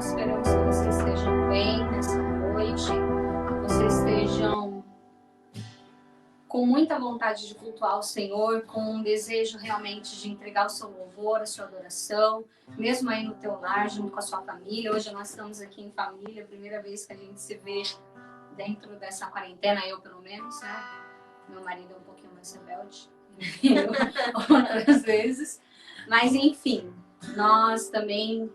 nós esperamos que vocês estejam bem nessa noite, que vocês estejam com muita vontade de cultuar o Senhor, com um desejo realmente de entregar o seu louvor, a sua adoração, mesmo aí no teu lar, junto com a sua família. Hoje nós estamos aqui em família, primeira vez que a gente se vê dentro dessa quarentena, eu pelo menos, né? Meu marido é um pouquinho mais rebelde, eu outras vezes. Mas enfim, nós também...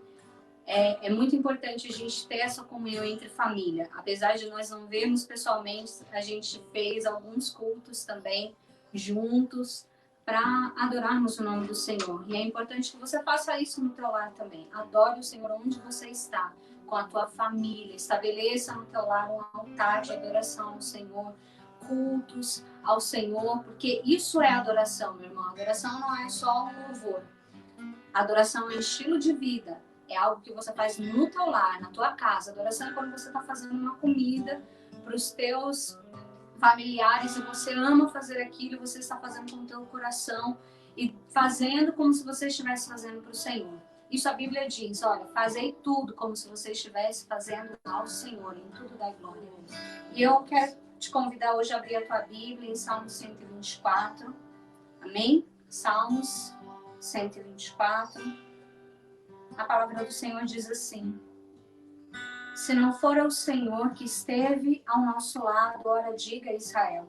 É muito importante a gente ter essa comunhão entre família. Apesar de nós não vermos pessoalmente, a gente fez alguns cultos também juntos para adorarmos o nome do Senhor. E é importante que você faça isso no teu lar também. Adore o Senhor onde você está, com a tua família. Estabeleça no teu lar um altar de adoração ao Senhor, cultos ao Senhor, porque isso é adoração, meu irmão. Adoração não é só um louvor. Adoração é um estilo de vida. É algo que você faz no teu lar, na tua casa. Adoração é quando você está fazendo uma comida para os teus familiares e você ama fazer aquilo, você está fazendo com o teu coração e fazendo como se você estivesse fazendo para o Senhor. Isso a Bíblia diz, olha, fazei tudo como se você estivesse fazendo ao Senhor, em tudo da glória. E eu quero te convidar hoje a abrir a tua Bíblia em Salmos 124. Amém? Salmos 124. A palavra do Senhor diz assim: se não for o Senhor que esteve ao nosso lado, ora diga Israel.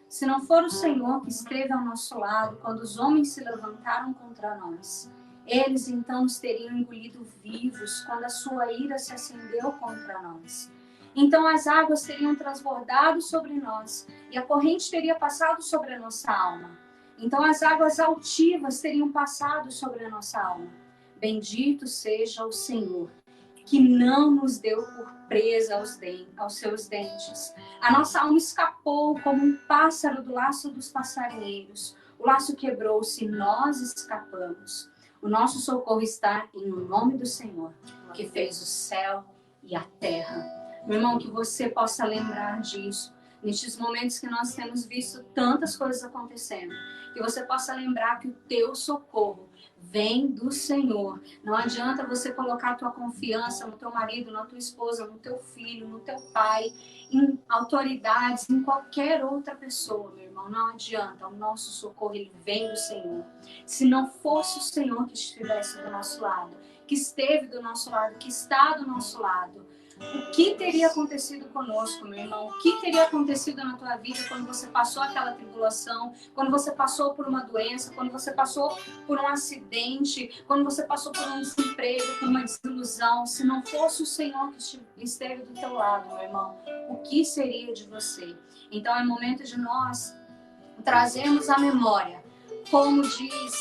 Se não for o Senhor que esteve ao nosso lado, quando os homens se levantaram contra nós, eles então nos teriam engolido vivos, quando a sua ira se acendeu contra nós. Então as águas teriam transbordado sobre nós, e a corrente teria passado sobre a nossa alma. Então as águas altivas teriam passado sobre a nossa alma. Bendito seja o Senhor, que não nos deu por presa aos seus dentes. A nossa alma escapou como um pássaro do laço dos passarinheiros. O laço quebrou-se e nós escapamos. O nosso socorro está em nome do Senhor, que fez o céu e a terra. Meu irmão, que você possa lembrar disso, nestes momentos que nós temos visto tantas coisas acontecendo, que você possa lembrar que o teu socorro vem do Senhor. Não adianta você colocar a tua confiança no teu marido, na tua esposa, no teu filho, no teu pai, em autoridades, em qualquer outra pessoa, meu irmão. Não adianta. O nosso socorro, ele vem do Senhor. Se não fosse o Senhor que estivesse do nosso lado, que esteve do nosso lado, que está do nosso lado, o que teria acontecido conosco, meu irmão? O que teria acontecido na tua vida quando você passou aquela tribulação, quando você passou por uma doença, quando você passou por um acidente, quando você passou por um desemprego, por uma desilusão? Se não fosse o Senhor que esteve do teu lado, meu irmão, o que seria de você? Então é momento de nós trazermos à memória, como diz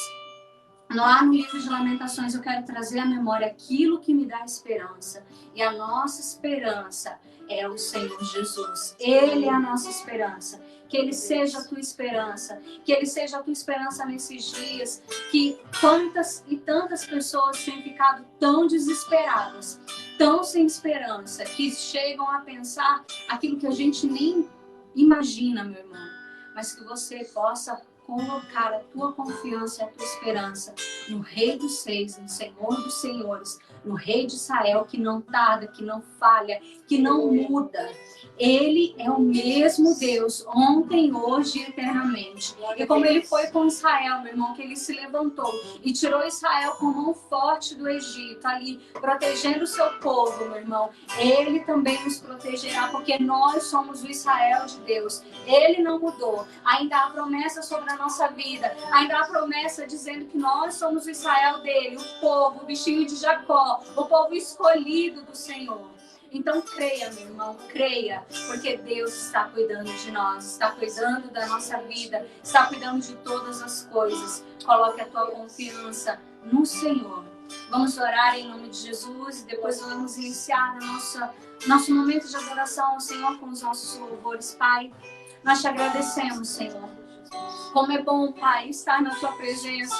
lá no livro de Lamentações, eu quero trazer à memória aquilo que me dá esperança. E a nossa esperança é o Senhor Jesus. Ele é a nossa esperança. Que Ele seja a tua esperança. Que Ele seja a tua esperança nesses dias. Que quantas e tantas pessoas têm ficado tão desesperadas, tão sem esperança, que chegam a pensar aquilo que a gente nem imagina, meu irmão. Mas que você possa colocar a tua confiança e a tua esperança no Rei dos Reis, no Senhor dos Senhores, no Rei de Israel, que não tarda, que não falha, que não muda. Ele é o mesmo Deus, ontem, hoje e eternamente. E como Ele foi com Israel, meu irmão, que Ele se levantou e tirou Israel com mão forte do Egito, ali, protegendo o seu povo, meu irmão, Ele também nos protegerá, porque nós somos o Israel de Deus. Ele não mudou. Ainda há promessa sobre a nossa vida. Ainda há promessa dizendo que nós somos o Israel dele, o povo, o bichinho de Jacó, o povo escolhido do Senhor. Então creia, meu irmão, creia, porque Deus está cuidando de nós, está cuidando da nossa vida, está cuidando de todas as coisas. Coloque a tua confiança no Senhor. Vamos orar em nome de Jesus e depois vamos iniciar nosso momento de adoração ao Senhor com os nossos louvores. Pai, nós te agradecemos, Senhor. Como é bom, Pai, estar na tua presença.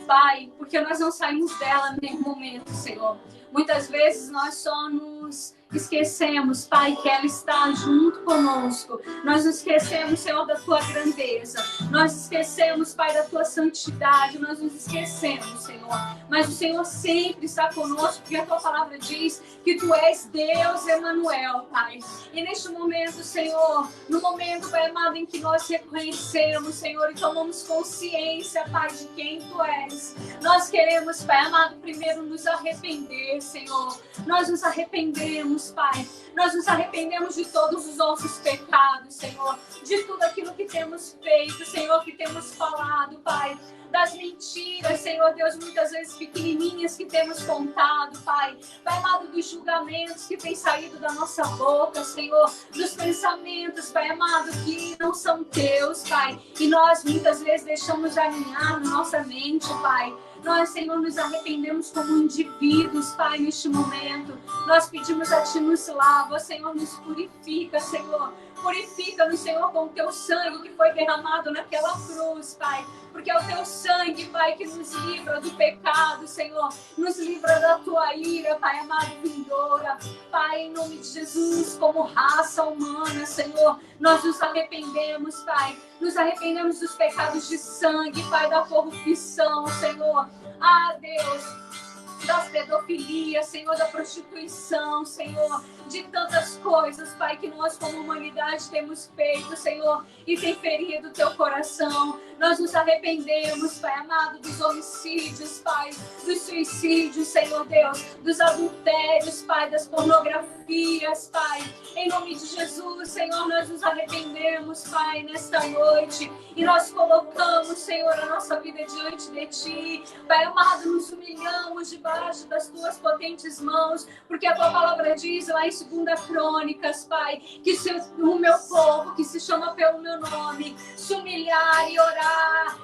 Pai, porque nós não saímos dela em nenhum momento, Senhor. Muitas vezes nós só nos esquecemos, Pai, que ela está junto conosco. Nós nos esquecemos, Senhor, da tua grandeza. Nós esquecemos, Pai, da tua santidade. Nós nos esquecemos, Senhor. Mas o Senhor sempre está conosco, porque a tua palavra diz que tu és Deus Emanuel, Pai. E neste momento, Senhor, no momento, Pai amado, em que nós reconhecemos, Senhor, e tomamos consciência, Pai, de quem tu és, nós queremos, Pai amado, primeiro nos arrepender, Senhor. Nós nos arrependemos, Pai. Nós nos arrependemos de todos os nossos pecados, Senhor. De tudo aquilo que temos feito, Senhor, que temos falado, Pai. Das mentiras, Senhor Deus, muitas vezes pequenininhas que temos contado, Pai. Pai amado, dos julgamentos que têm saído da nossa boca, Senhor. Dos pensamentos, Pai amado, que não são teus, Pai. E nós muitas vezes deixamos alinhar na nossa mente, Pai. Nós, Senhor, nos arrependemos como indivíduos, Pai, neste momento. Nós pedimos a Ti, nos lava, Senhor, nos purifica, Senhor. Purifica-nos, Senhor, com o Teu sangue que foi derramado naquela cruz, Pai. Porque é o Teu sangue, Pai, que nos livra do pecado, Senhor. Nos livra da Tua ira, Pai amado, vindoura. Pai, em nome de Jesus, como raça humana, Senhor, nós nos arrependemos, Pai. Nos arrependemos dos pecados de sangue, Pai, da corrupção, Senhor. Ah, Deus, das pedofilias, Senhor, da prostituição, Senhor, de tantas coisas, Pai, que nós como humanidade temos feito, Senhor, e tem ferido o Teu coração. Nós nos arrependemos, Pai amado, dos homicídios, Pai, dos suicídios, Senhor Deus, dos adultérios, Pai, das pornografias, Pai. Em nome de Jesus, Senhor, nós nos arrependemos, Pai, nesta noite, e nós colocamos, Senhor, a nossa vida diante de Ti. Pai amado, nos humilhamos debaixo das Tuas potentes mãos, porque a Tua palavra diz lá em 2 Crônicas, Pai, que se o meu povo, que se chama pelo meu nome, se humilhar e orar,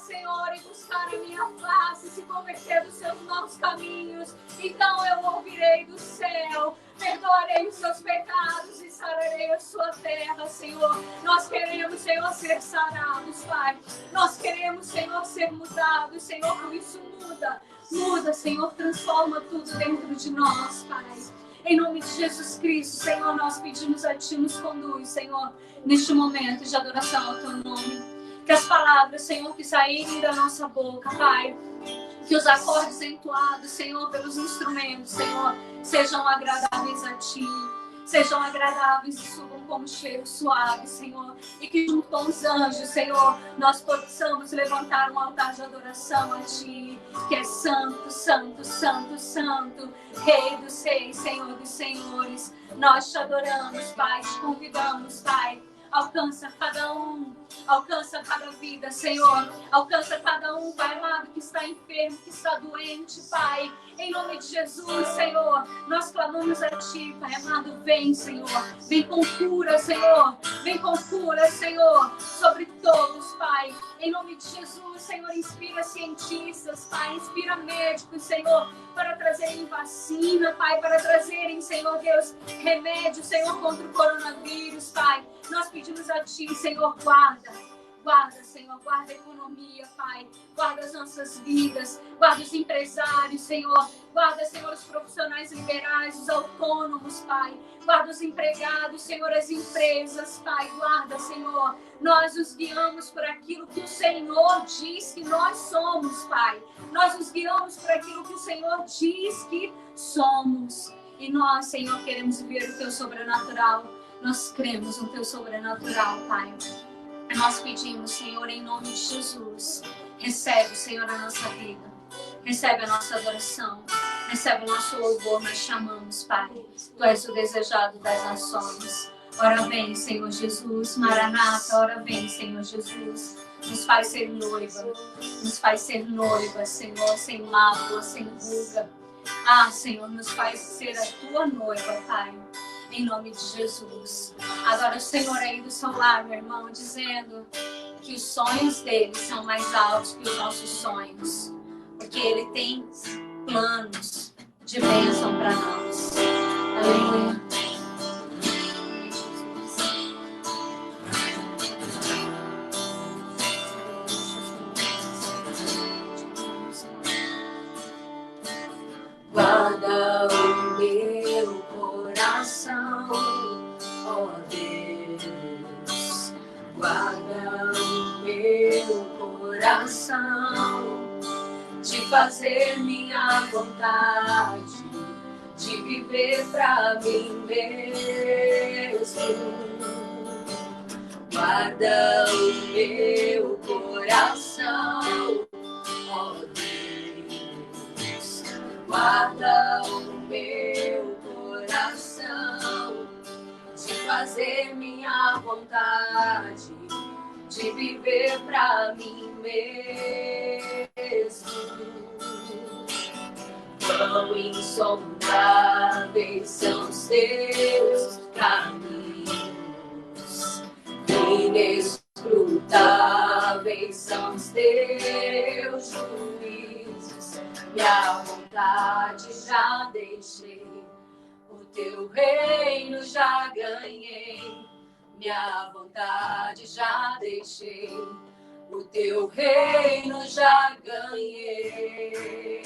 Senhor, e buscar a minha face, se converter dos seus maus caminhos, então eu ouvirei do céu, perdoarei os seus pecados e sararei a sua terra, Senhor. Nós queremos, Senhor, ser sarados, Pai. Nós queremos, Senhor, ser mudados, Senhor, por isso muda, Senhor, transforma tudo dentro de nós, Pai. Em nome de Jesus Cristo, Senhor, nós pedimos a Ti, nos conduz, Senhor, neste momento de adoração ao Teu nome. Que as palavras, Senhor, que saírem da nossa boca, Pai, que os acordes entoados, Senhor, pelos instrumentos, Senhor, sejam agradáveis a Ti. Sejam agradáveis e subam como cheiro suave, Senhor. E que junto com os anjos, Senhor, nós possamos levantar um altar de adoração a Ti, que é santo, santo, santo, santo, Rei dos reis, Senhor dos senhores. Nós Te adoramos, Pai, Te convidamos, Pai. Alcança cada um, alcança cada vida, Senhor. Alcança cada um, Pai amado, que está enfermo, que está doente, Pai. Em nome de Jesus, Senhor, nós clamamos a Ti, Pai amado. Vem, Senhor. Vem com cura, Senhor. Vem com cura, Senhor, sobre todos, Pai. Em nome de Jesus, Senhor, inspira cientistas, Pai. Inspira médicos, Senhor, para trazerem vacina, Pai. Para trazerem, Senhor Deus, remédio, Senhor, contra o coronavírus, Pai. Nós pedimos a Ti, Senhor, guarda, Senhor, guarda a economia, Pai, guarda as nossas vidas, guarda os empresários, Senhor, guarda, Senhor, os profissionais liberais, os autônomos, Pai, guarda os empregados, Senhor, as empresas, Pai, guarda, Senhor, nós nos guiamos por aquilo que o Senhor diz que nós somos, Pai, nós nos guiamos por aquilo que o Senhor diz que somos, e nós, Senhor, queremos ver o Teu sobrenatural, nós cremos no Teu sobrenatural, Pai. Nós pedimos, Senhor, em nome de Jesus, recebe, Senhor, a nossa vida, recebe a nossa adoração, recebe o nosso louvor, nós chamamos, Pai. Tu és o desejado das nações. Ora vem, Senhor Jesus, Maranata, ora vem, Senhor Jesus. Nos faz ser noiva, Senhor, sem mácula, sem ruga. Senhor, nos faz ser a Tua noiva, Pai. Em nome de Jesus. Agora o Senhor aí do seu lado, meu irmão, dizendo que os sonhos dele são mais altos que os nossos sonhos. Porque ele tem planos de bênção para nós. Aleluia. Guarda o meu coração. coração, de fazer minha vontade, de viver pra mim mesmo. Guarda o meu coração, ó Deus. Guarda o meu coração, de fazer minha vontade, de viver pra mim mesmo. Quão insondáveis são os teus caminhos, inescrutáveis são os teus juízos. Minha vontade já deixei, o teu reino já ganhei. Minha vontade já deixei, o teu reino já ganhei.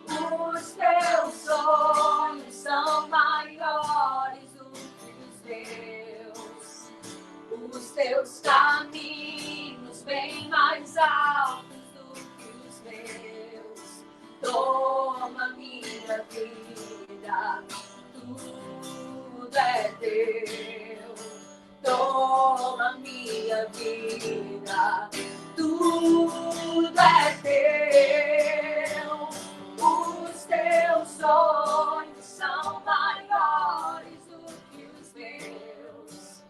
Os teus sonhos são maiores do que os teus caminhos bem mais altos do que os meus. Toma minha vida, tudo é teu. Toma minha vida, tudo é teu. Os teus sonhos são maiores do que os meus.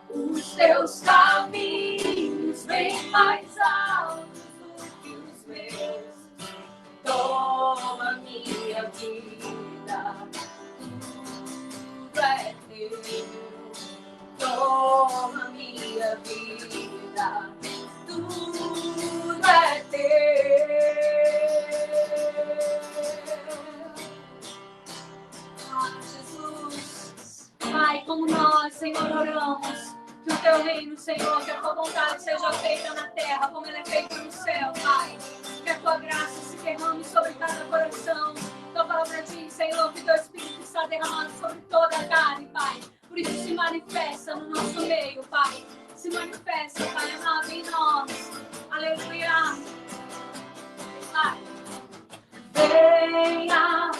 Os teus caminhos bem mais altos do que os meus. Toma minha vida, tudo é teu. Toma minha vida, tudo é teu. Ah, Jesus. Pai, como nós, Senhor, oramos que o teu reino, Senhor, que a tua vontade seja feita na terra como ela é feita no céu, Pai. Que a tua graça se derrame sobre cada coração. Tua palavra diz, Senhor, que teu Espírito está derramado sobre toda a carne, Pai. Por isso se manifesta no nosso meio, Pai. Se manifesta, Pai amado, em nós. Aleluia. Pai. Venha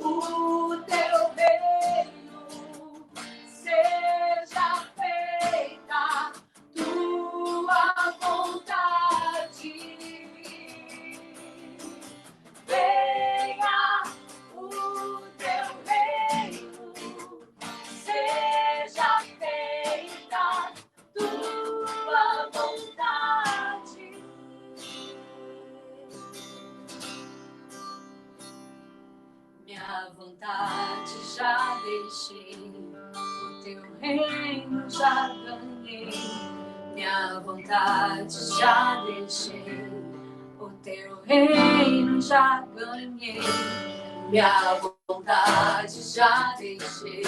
o teu reino, seja feita tua vontade. Venha o teu reino, seja feita tua vontade. Minha vontade já deixei, o teu reino já ganhei. Minha vontade já deixei, o teu reino já ganhei. Minha vontade já deixei,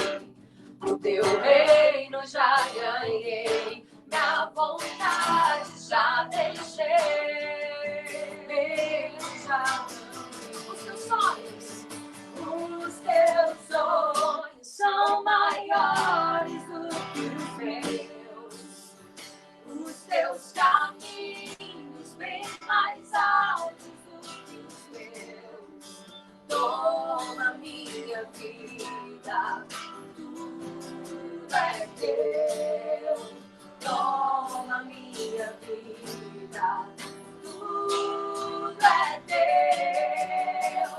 o teu reino já ganhei. Minha vontade já deixei, já ganhei. Os teus sonhos são maiores do que os meus. Os teus caminhos bem mais altos do que os meus. Toma minha vida, tudo é teu. Toma minha vida, tudo é teu.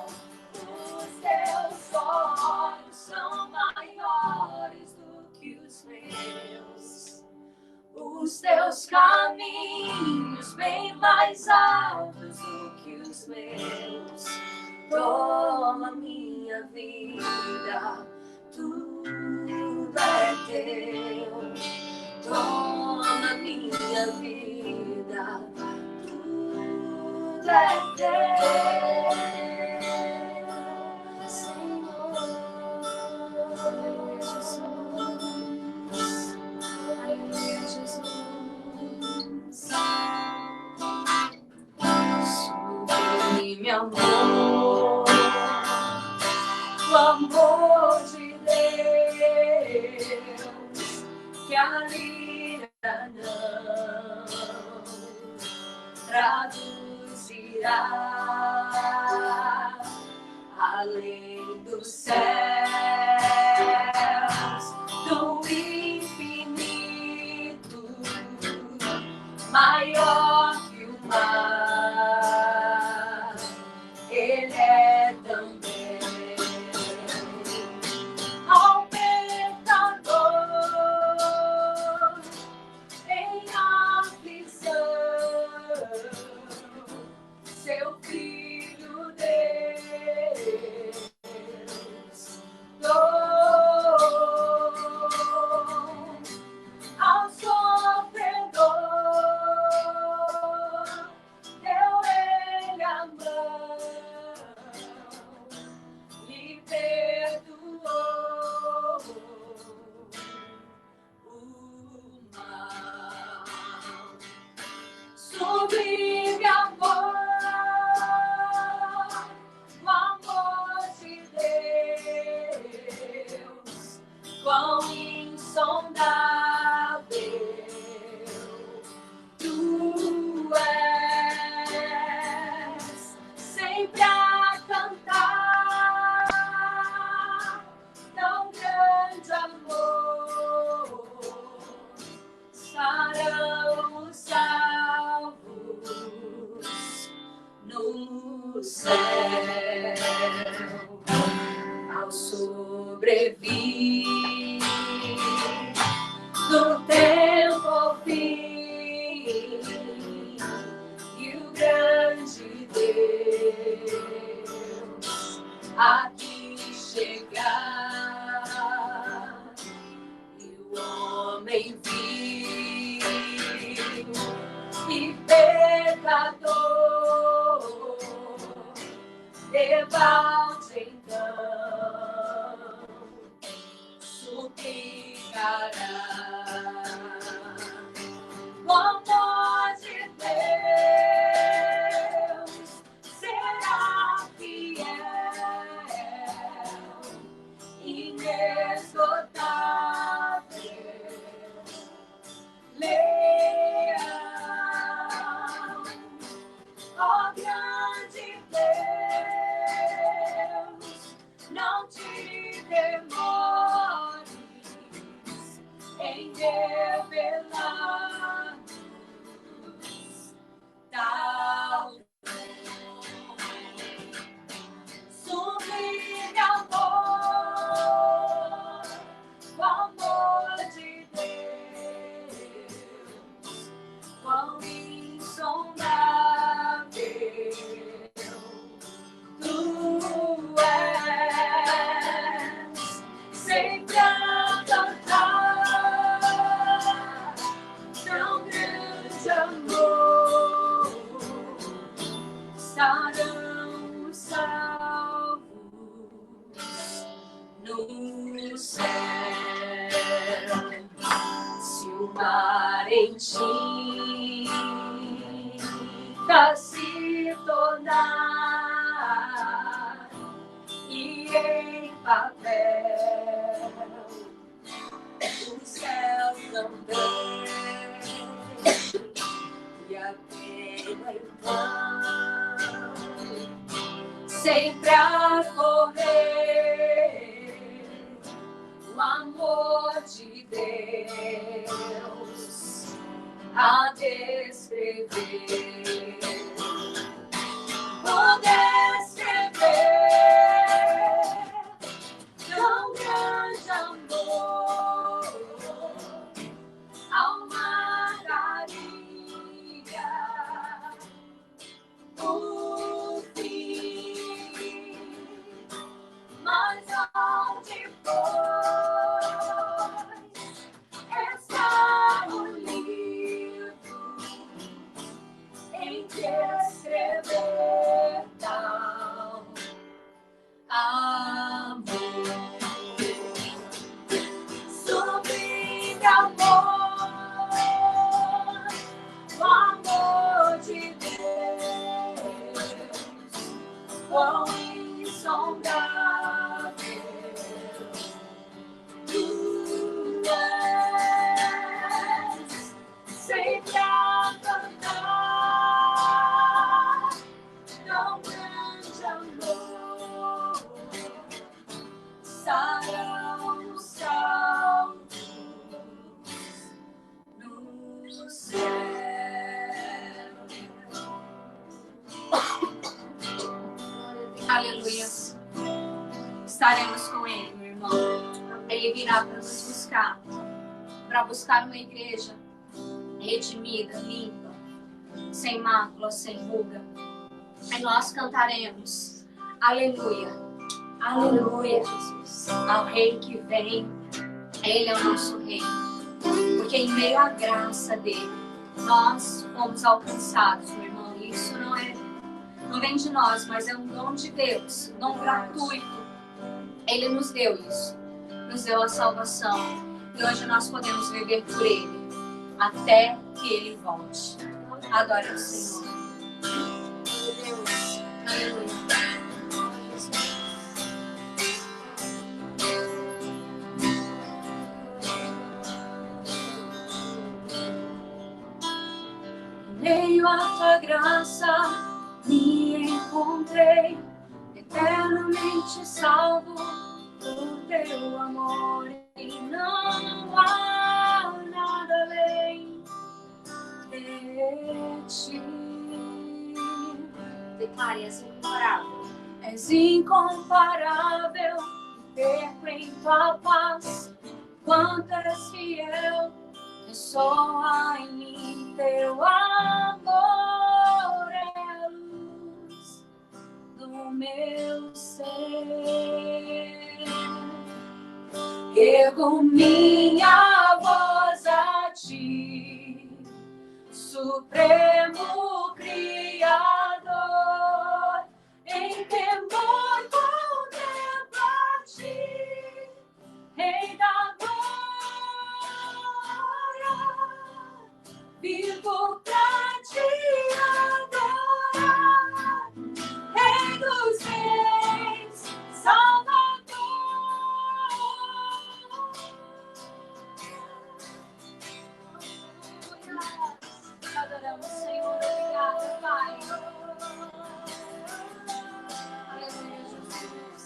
Os teus sonhos são maiores do que os meus. Os teus caminhos bem mais altos do que os meus. Toma minha vida, tudo é teu. Toma minha vida, tudo é teu, Senhor. Aleluia, Jesus. Aleluia, Jesus. Sublime amor, o amor de Deus que a ira não traduzirá além dos céus, do infinito, maior que o mar, Ele é também. Ao pecador em aflição, seu Filho Deus ao sofredor, deu Ele a mão, lhe perdoou o mal. Sublime amor, o amor de Deus, quão insondável tu és, sempre a cantar tão grande amor, estarão os salvos no céu. Ao sobrevir do tempo ao fim, e o grande Deus aqui chegar, e o homem viu e pecador debalde então suplicará. O amor de Deus será fiel, inesgotável, leal. Ó grande Deus, não te demores em revelar-nos tal sublime amor, o amor de Deus, quão insondável tu és, sempre a cantar tão grande amor, estarão os salvos no céu. Se o mar em tinta se tornar e em papel o céu também, e a terra então sempre a correr, o amor de Deus a descrever, o descrever tão grande amor, alma daria o fim, mas onde pois está o livro em Aleluia. Estaremos com Ele, meu irmão. Ele virá para nos buscar. Para buscar uma igreja redimida, limpa, sem mácula, sem ruga. E nós cantaremos. Aleluia. Aleluia, Jesus. Ao Rei que vem. Ele é o nosso Rei. Porque em meio à graça dele, nós fomos alcançados, meu irmão. Isso não vem de nós, mas é um dom de Deus, um dom gratuito. Ele nos deu isso, nos deu a salvação. E hoje nós podemos viver por Ele, até que Ele volte. Adore o Senhor. Aleluia. Meio à tua graça me encontrei, eternamente salvo por teu amor, e não há nada além de ti. Declare, és incomparável. És incomparável, perco em tua paz, quanto és fiel. Ressoa em mim teu amor, é a luz do meu ser. Ergo minha voz a ti, Supremo Criador, em temor contemplo a ti, Rei da glória. Vivo pra te adorar, Rei dos reis, Salvador. Adoramos, Senhor, obrigada, Pai. Aleluia, Jesus.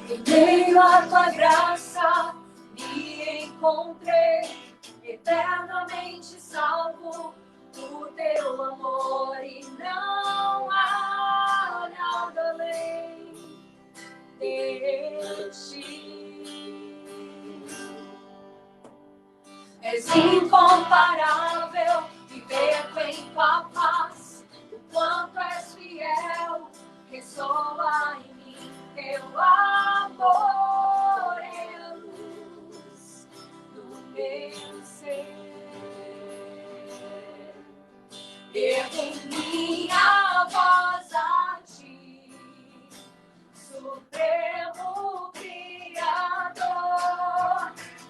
Em meio à tua graça me encontrei, eternamente salvo por teu amor, e não há nada além de ti. És incomparável, viver em tua paz, o quanto és fiel, ressoa em mim teu amor, é a luz do meu ser. Ergo minha voz a ti, Supremo Criador,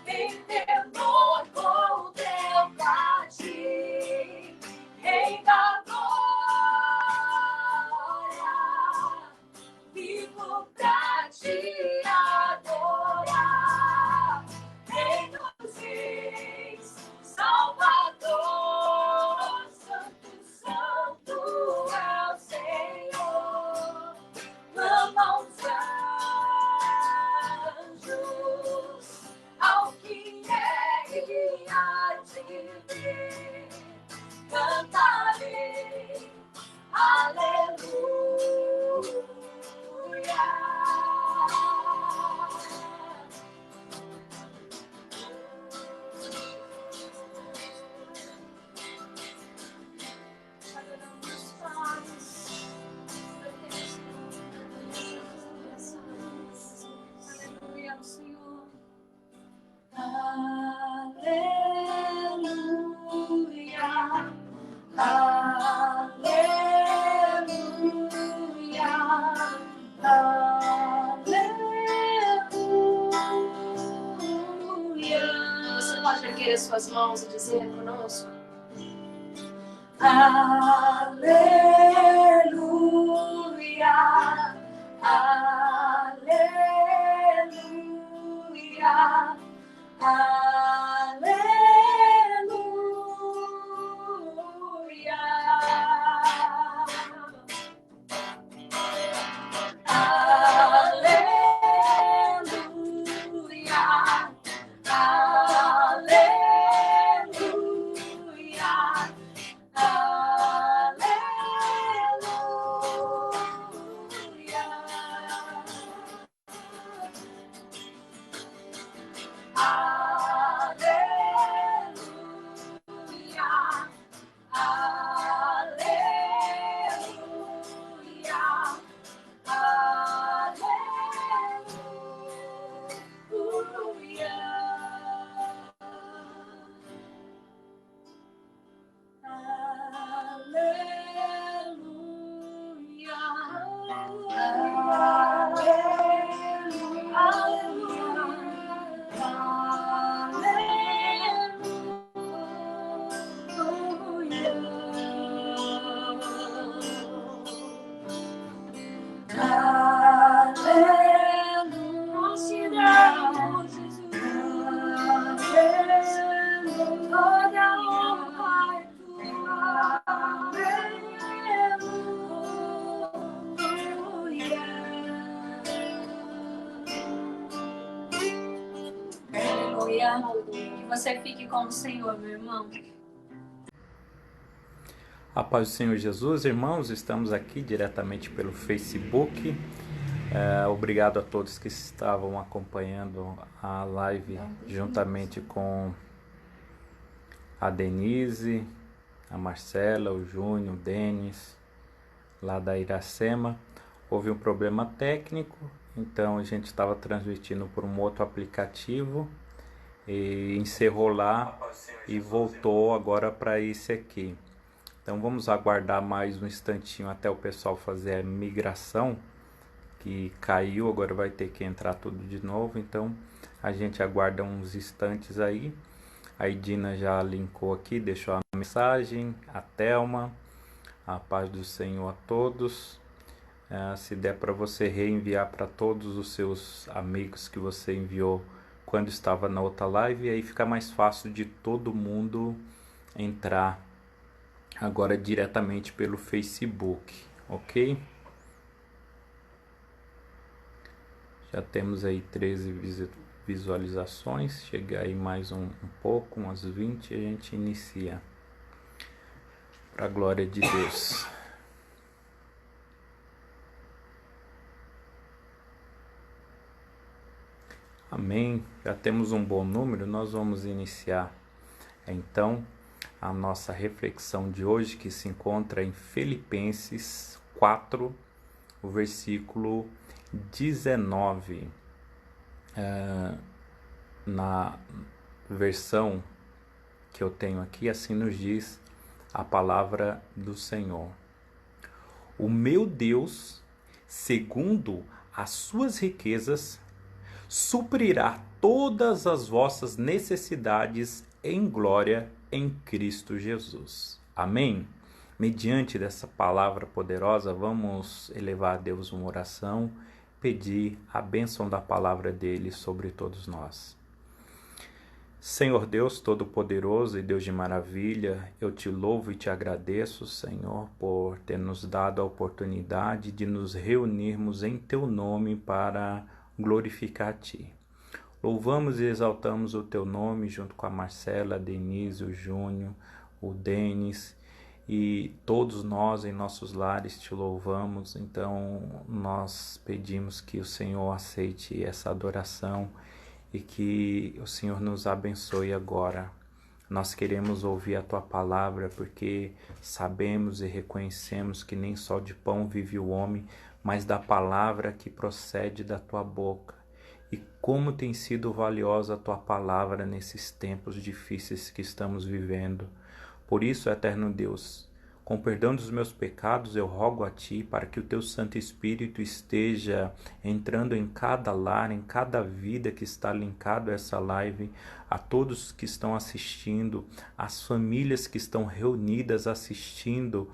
em temor contemplo a ti, Rei da glória. Vivo pra te adorar, Rei dos reis, Salvador. Santo, Santo é o Senhor. Clamam os anjos ao que é e há de vir. Cantarei, aleluia. Aleluia ao Senhor. Aleluia. Aleluia. Aleluia. Você pode erguer as suas mãos e dizer conosco? Aleluia. Aleluia. Aleluia. Aleluia. Aleluia. Aleluia. Que você fique com o Senhor, meu irmão. A paz do Senhor Jesus, irmãos, estamos aqui diretamente pelo Facebook. Obrigado a todos que estavam acompanhando a live juntamente com a Denise, a Marcela, o Júnior, o Denis, lá da Iracema. Houve um problema técnico, então a gente estava transmitindo por um outro aplicativo e encerrou lá e voltou agora para esse aqui. Então vamos aguardar mais um instantinho até o pessoal fazer a migração, que caiu, agora vai ter que entrar tudo de novo. Então a gente aguarda uns instantes aí. A Idina já linkou aqui, deixou a mensagem, a Thelma, a paz do Senhor a todos. Se der para você reenviar para todos os seus amigos que você enviou quando estava na outra live, aí fica mais fácil de todo mundo entrar agora diretamente pelo Facebook, ok? Já temos aí 13 visualizações, chega aí mais um pouco, umas 20 e a gente inicia. Para a glória de Deus. Amém. Já temos um bom número, nós vamos iniciar então a nossa reflexão de hoje, que se encontra em Filipenses 4, o versículo 19. Na versão que eu tenho aqui, assim nos diz a palavra do Senhor. O meu Deus, segundo as suas riquezas, suprirá todas as vossas necessidades em glória em Cristo Jesus. Amém? Mediante dessa palavra poderosa, vamos elevar a Deus uma oração, pedir a bênção da palavra dele sobre todos nós. Senhor Deus Todo-Poderoso e Deus de maravilha, eu te louvo e te agradeço, Senhor, por ter nos dado a oportunidade de nos reunirmos em teu nome para glorificar a ti. Louvamos e exaltamos o teu nome junto com a Marcela, a Denise, o Júnior, o Denis e todos nós em nossos lares te louvamos. Então nós pedimos que o Senhor aceite essa adoração e que o Senhor nos abençoe agora. Nós queremos ouvir a tua palavra porque sabemos e reconhecemos que nem só de pão vive o homem, mas da palavra que procede da tua boca. E como tem sido valiosa a tua palavra nesses tempos difíceis que estamos vivendo. Por isso, eterno Deus, com perdão dos meus pecados, eu rogo a ti para que o teu Santo Espírito esteja entrando em cada lar, em cada vida que está linkado a essa live, a todos que estão assistindo, as famílias que estão reunidas assistindo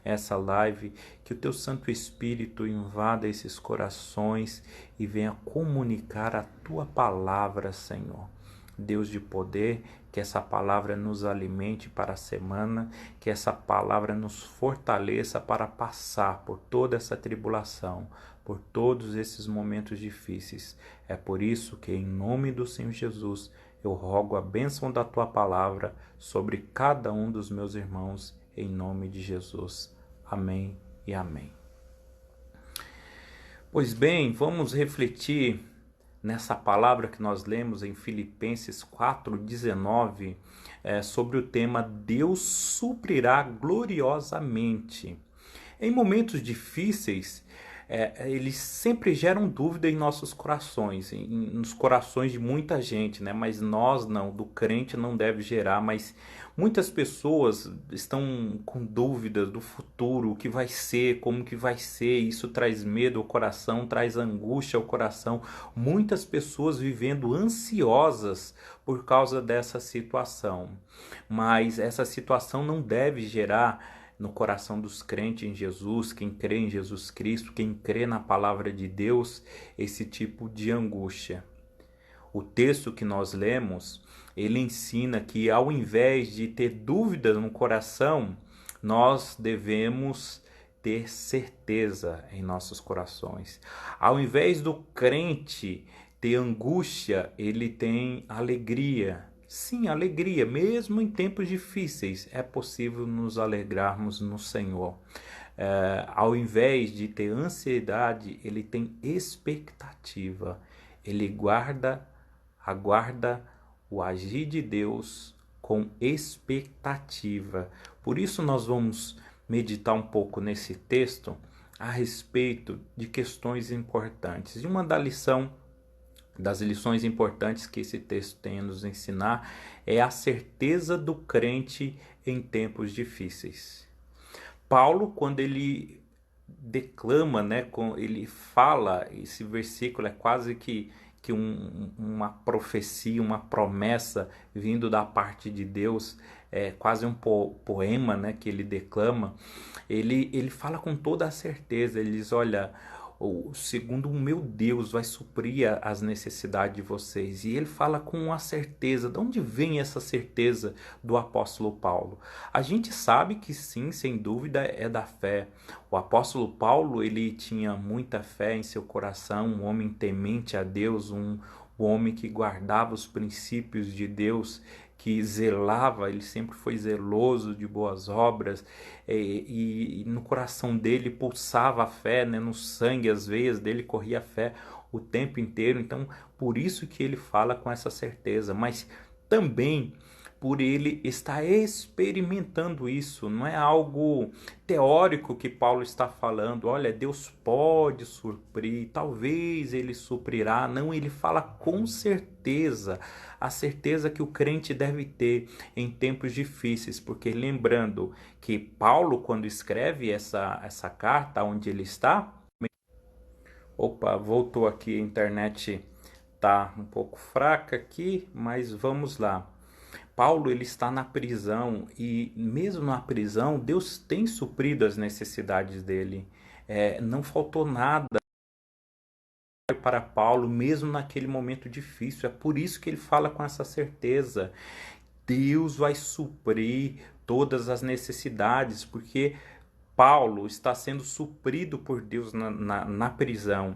essa live, que o teu Santo Espírito invada esses corações e venha comunicar a tua palavra, Senhor. Deus de poder, que essa palavra nos alimente para a semana, que essa palavra nos fortaleça para passar por toda essa tribulação, por todos esses momentos difíceis. É por isso que, em nome do Senhor Jesus, eu rogo a bênção da tua palavra sobre cada um dos meus irmãos, em nome de Jesus. Amém e amém. Pois bem, vamos refletir nessa palavra que nós lemos em Filipenses 4:19, sobre o tema Deus suprirá gloriosamente. Em momentos difíceis, eles sempre geram dúvida em nossos corações, nos corações de muita gente, né? Mas nós não, do crente não deve gerar, mas muitas pessoas estão com dúvidas do futuro, o que vai ser, como que vai ser, isso traz medo ao coração, traz angústia ao coração, muitas pessoas vivendo ansiosas por causa dessa situação, mas essa situação não deve gerar no coração dos crentes em Jesus, quem crê em Jesus Cristo, quem crê na palavra de Deus, esse tipo de angústia. O texto que nós lemos, ele ensina que ao invés de ter dúvidas no coração, nós devemos ter certeza em nossos corações. Ao invés do crente ter angústia, ele tem alegria. Sim, alegria, mesmo em tempos difíceis, é possível nos alegrarmos no Senhor. Ao invés de ter ansiedade, ele tem expectativa. Ele aguarda o agir de Deus com expectativa. Por isso nós vamos meditar um pouco nesse texto a respeito de questões importantes. E uma das lições importantes que esse texto tem a nos ensinar é a certeza do crente em tempos difíceis. Paulo, quando ele declama, né, ele fala, esse versículo é quase que uma profecia, uma promessa vindo da parte de Deus, é quase um poema, né, que ele declama. Ele fala com toda a certeza, ele diz, olha, segundo o meu Deus vai suprir as necessidades de vocês. E ele fala com uma certeza. De onde vem essa certeza do apóstolo Paulo? A gente sabe que sim, sem dúvida, é da fé. O apóstolo Paulo, ele tinha muita fé em seu coração, um homem temente a Deus, um homem que guardava os princípios de Deus, que zelava, ele sempre foi zeloso de boas obras, e no coração dele pulsava a fé, né? No sangue, as veias dele corria a fé o tempo inteiro. Então, por isso que ele fala com essa certeza, mas também por ele estar experimentando isso, não é algo teórico que Paulo está falando, olha, Deus pode suprir, talvez ele suprirá, não, ele fala com certeza, a certeza que o crente deve ter em tempos difíceis, porque lembrando que Paulo, quando escreve essa carta, onde ele está, opa, voltou aqui, a internet tá um pouco fraca aqui, mas vamos lá. Paulo, ele está na prisão e mesmo na prisão Deus tem suprido as necessidades dele. Não faltou nada para Paulo, mesmo naquele momento difícil. É por isso que ele fala com essa certeza. Deus vai suprir todas as necessidades, porque Paulo está sendo suprido por Deus na prisão.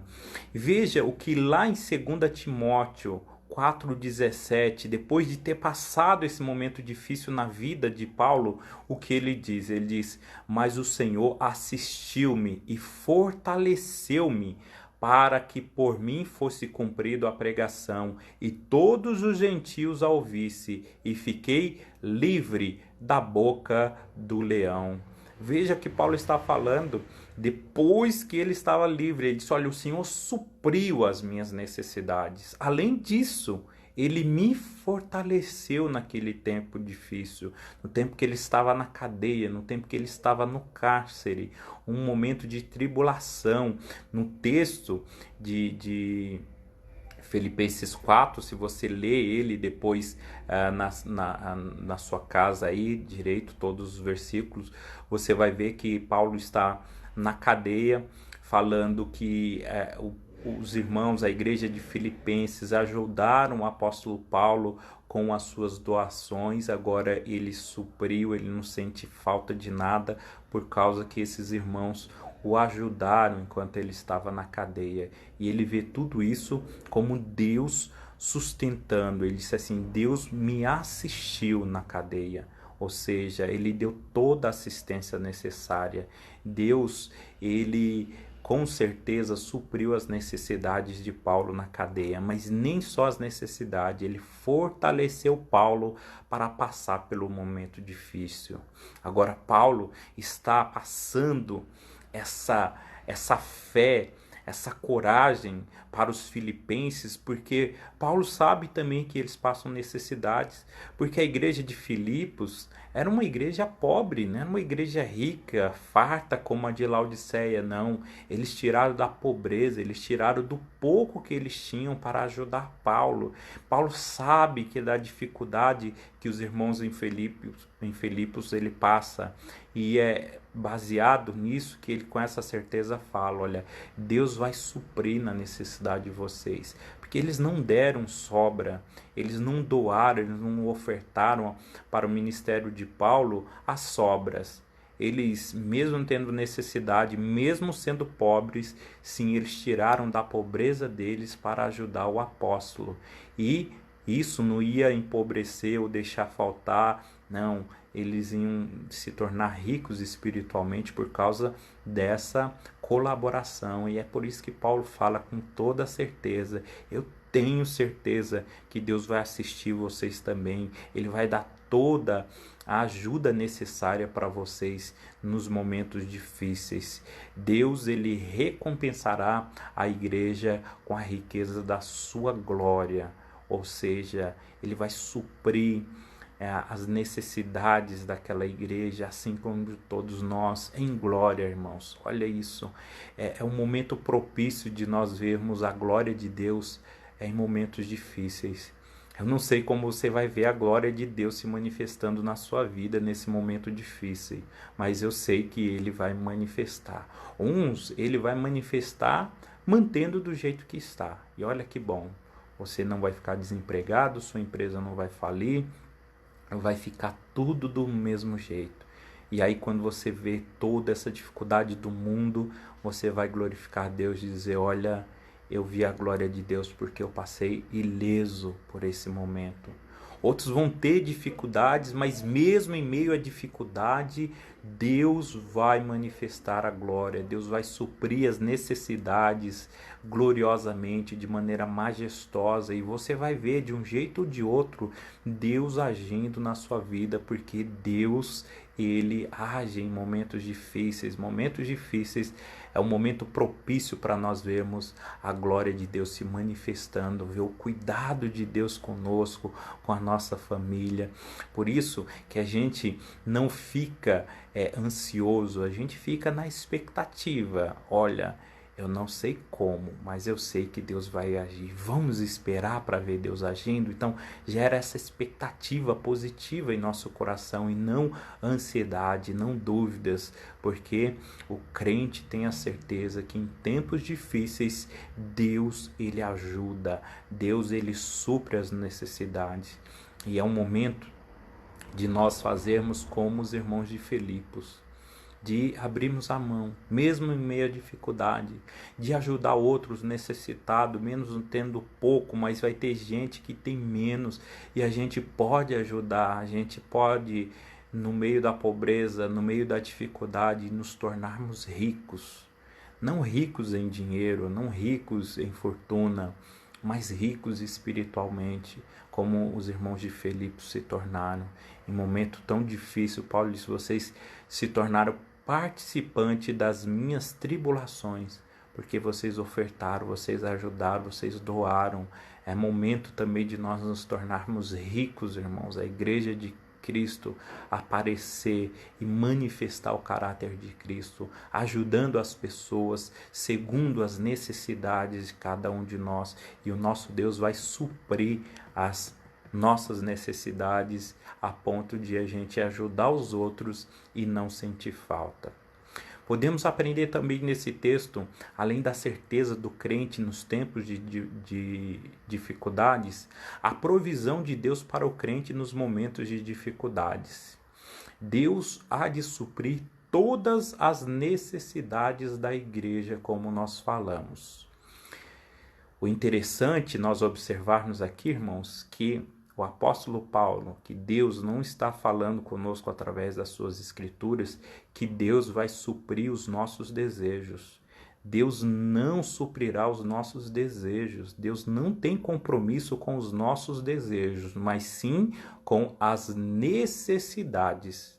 Veja o que lá em 2 Timóteo 4,17, depois de ter passado esse momento difícil na vida de Paulo, o que ele diz? Ele diz, mas o Senhor assistiu-me e fortaleceu-me para que por mim fosse cumprido a pregação e todos os gentios a ouvisse, e fiquei livre da boca do leão. Veja que Paulo está falando depois que ele estava livre. Ele disse, olha, o Senhor supriu as minhas necessidades. Além disso, ele me fortaleceu naquele tempo difícil, no tempo que ele estava na cadeia, no tempo que ele estava no cárcere, um momento de tribulação. No texto de Filipenses 4, se você lê ele depois na sua casa aí, direito, todos os versículos, você vai ver que Paulo está na cadeia, falando que os irmãos, a igreja de Filipenses, ajudaram o apóstolo Paulo com as suas doações. Agora ele supriu, ele não sente falta de nada, por causa que esses irmãos o ajudaram enquanto ele estava na cadeia. E ele vê tudo isso como Deus sustentando. Ele disse assim, Deus me assistiu na cadeia. Ou seja, ele deu toda a assistência necessária. Deus, ele com certeza supriu as necessidades de Paulo na cadeia, mas nem só as necessidades, ele fortaleceu Paulo para passar pelo momento difícil. Agora Paulo está passando essa fé, essa coragem para os filipenses, porque Paulo sabe também que eles passam necessidades, porque a igreja de Filipos era uma igreja pobre, não era uma igreja rica, farta como a de Laodiceia, não. Eles tiraram da pobreza, eles tiraram do pouco que eles tinham para ajudar Paulo. Paulo sabe que da dificuldade que os irmãos em Filipos ele passa, e é baseado nisso que ele com essa certeza fala, olha, Deus vai suprir na necessidade de vocês, porque eles não deram sobra, eles não doaram, eles não ofertaram para o ministério de Paulo as sobras, eles, mesmo tendo necessidade, mesmo sendo pobres, sim, eles tiraram da pobreza deles para ajudar o apóstolo. E isso não ia empobrecer ou deixar faltar, não. Eles iam se tornar ricos espiritualmente por causa dessa colaboração. E é por isso que Paulo fala com toda certeza: eu tenho certeza que Deus vai assistir vocês também. Ele vai dar toda a ajuda necessária para vocês nos momentos difíceis. Deus, ele recompensará a igreja com a riqueza da sua glória. Ou seja, ele vai suprir as necessidades daquela igreja, assim como de todos nós, em glória, irmãos. Olha isso, é um momento propício de nós vermos a glória de Deus em momentos difíceis. Eu não sei como você vai ver a glória de Deus se manifestando na sua vida nesse momento difícil, mas eu sei que Ele vai manifestar. Uns, Ele vai manifestar mantendo do jeito que está. E olha que bom, você não vai ficar desempregado, sua empresa não vai falir, vai ficar tudo do mesmo jeito. E aí quando você vê toda essa dificuldade do mundo, você vai glorificar Deus e dizer: olha, eu vi a glória de Deus porque eu passei ileso por esse momento. Outros vão ter dificuldades, mas mesmo em meio à dificuldade, Deus vai manifestar a glória, Deus vai suprir as necessidades gloriosamente, de maneira majestosa, e você vai ver de um jeito ou de outro Deus agindo na sua vida, porque Deus, ele age em momentos difíceis. Momentos difíceis é um momento propício para nós vermos a glória de Deus se manifestando, ver o cuidado de Deus conosco, com a nossa família. Por isso que a gente não fica ansioso, a gente fica na expectativa. Olha, eu não sei como, mas eu sei que Deus vai agir. Vamos esperar para ver Deus agindo? Então, gera essa expectativa positiva em nosso coração e não ansiedade, não dúvidas, porque o crente tem a certeza que em tempos difíceis, Deus, ele ajuda, Deus, ele supre as necessidades. E é um momento de nós fazermos como os irmãos de Filipos, de abrirmos a mão, mesmo em meio à dificuldade, de ajudar outros necessitados, mesmo tendo pouco, mas vai ter gente que tem menos, e a gente pode ajudar, a gente pode, no meio da pobreza, no meio da dificuldade, nos tornarmos ricos. Não ricos em dinheiro, não ricos em fortuna, mas ricos espiritualmente, como os irmãos de Filipos se tornaram. Em momento tão difícil, Paulo disse: vocês se tornaram participante das minhas tribulações, porque vocês ofertaram, vocês ajudaram, vocês doaram. É momento também de nós nos tornarmos ricos, irmãos. A igreja de Cristo aparecer e manifestar o caráter de Cristo, ajudando as pessoas segundo as necessidades de cada um de nós, e o nosso Deus vai suprir as nossas necessidades a ponto de a gente ajudar os outros e não sentir falta. Podemos aprender também nesse texto, além da certeza do crente nos tempos de dificuldades, a provisão de Deus para o crente nos momentos de dificuldades. Deus há de suprir todas as necessidades da igreja, como nós falamos. O interessante nós observarmos aqui, irmãos, que o apóstolo Paulo, que Deus não está falando conosco através das suas escrituras, que Deus vai suprir os nossos desejos. Deus não suprirá os nossos desejos. Deus não tem compromisso com os nossos desejos, mas sim com as necessidades.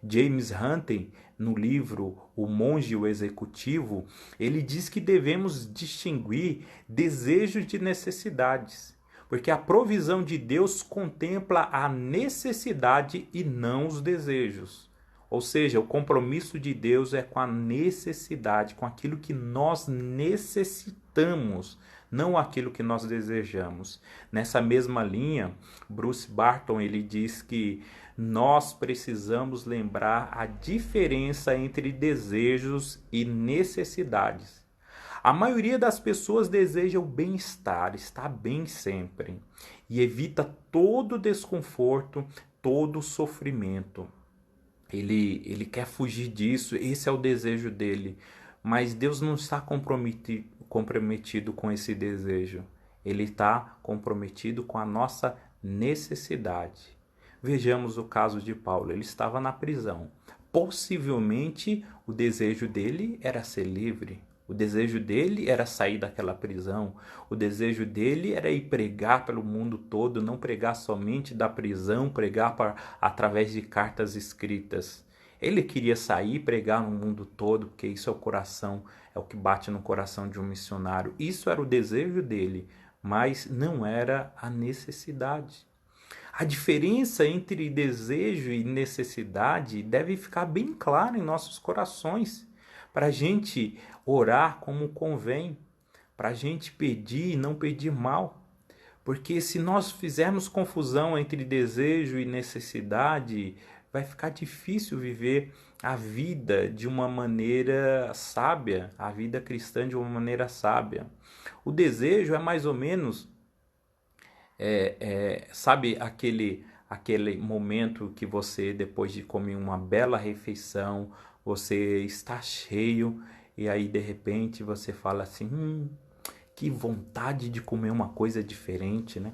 James Hunter, no livro O Monge e o Executivo, ele diz que devemos distinguir desejos de necessidades, porque a provisão de Deus contempla a necessidade e não os desejos. Ou seja, o compromisso de Deus é com a necessidade, com aquilo que nós necessitamos, não aquilo que nós desejamos. Nessa mesma linha, Bruce Barton, ele diz que nós precisamos lembrar a diferença entre desejos e necessidades. A maioria das pessoas deseja o bem-estar, está bem sempre, e evita todo desconforto, todo sofrimento. Ele quer fugir disso, esse é o desejo dele. Mas Deus não está comprometido com esse desejo. Ele está comprometido com a nossa necessidade. Vejamos o caso de Paulo. Ele estava na prisão. Possivelmente o desejo dele era ser livre. O desejo dele era sair daquela prisão. O desejo dele era ir pregar pelo mundo todo, não pregar somente da prisão, pregar através de cartas escritas. Ele queria sair e pregar no mundo todo, porque isso é o coração, é o que bate no coração de um missionário. Isso era o desejo dele, mas não era a necessidade. A diferença entre desejo e necessidade deve ficar bem clara em nossos corações, para a gente orar como convém, para a gente pedir e não pedir mal. Porque se nós fizermos confusão entre desejo e necessidade, vai ficar difícil viver a vida de uma maneira sábia, a vida cristã de uma maneira sábia. O desejo é mais ou menos, sabe, aquele momento que você, depois de comer uma bela refeição, você está cheio e aí de repente você fala assim, que vontade de comer uma coisa diferente, né?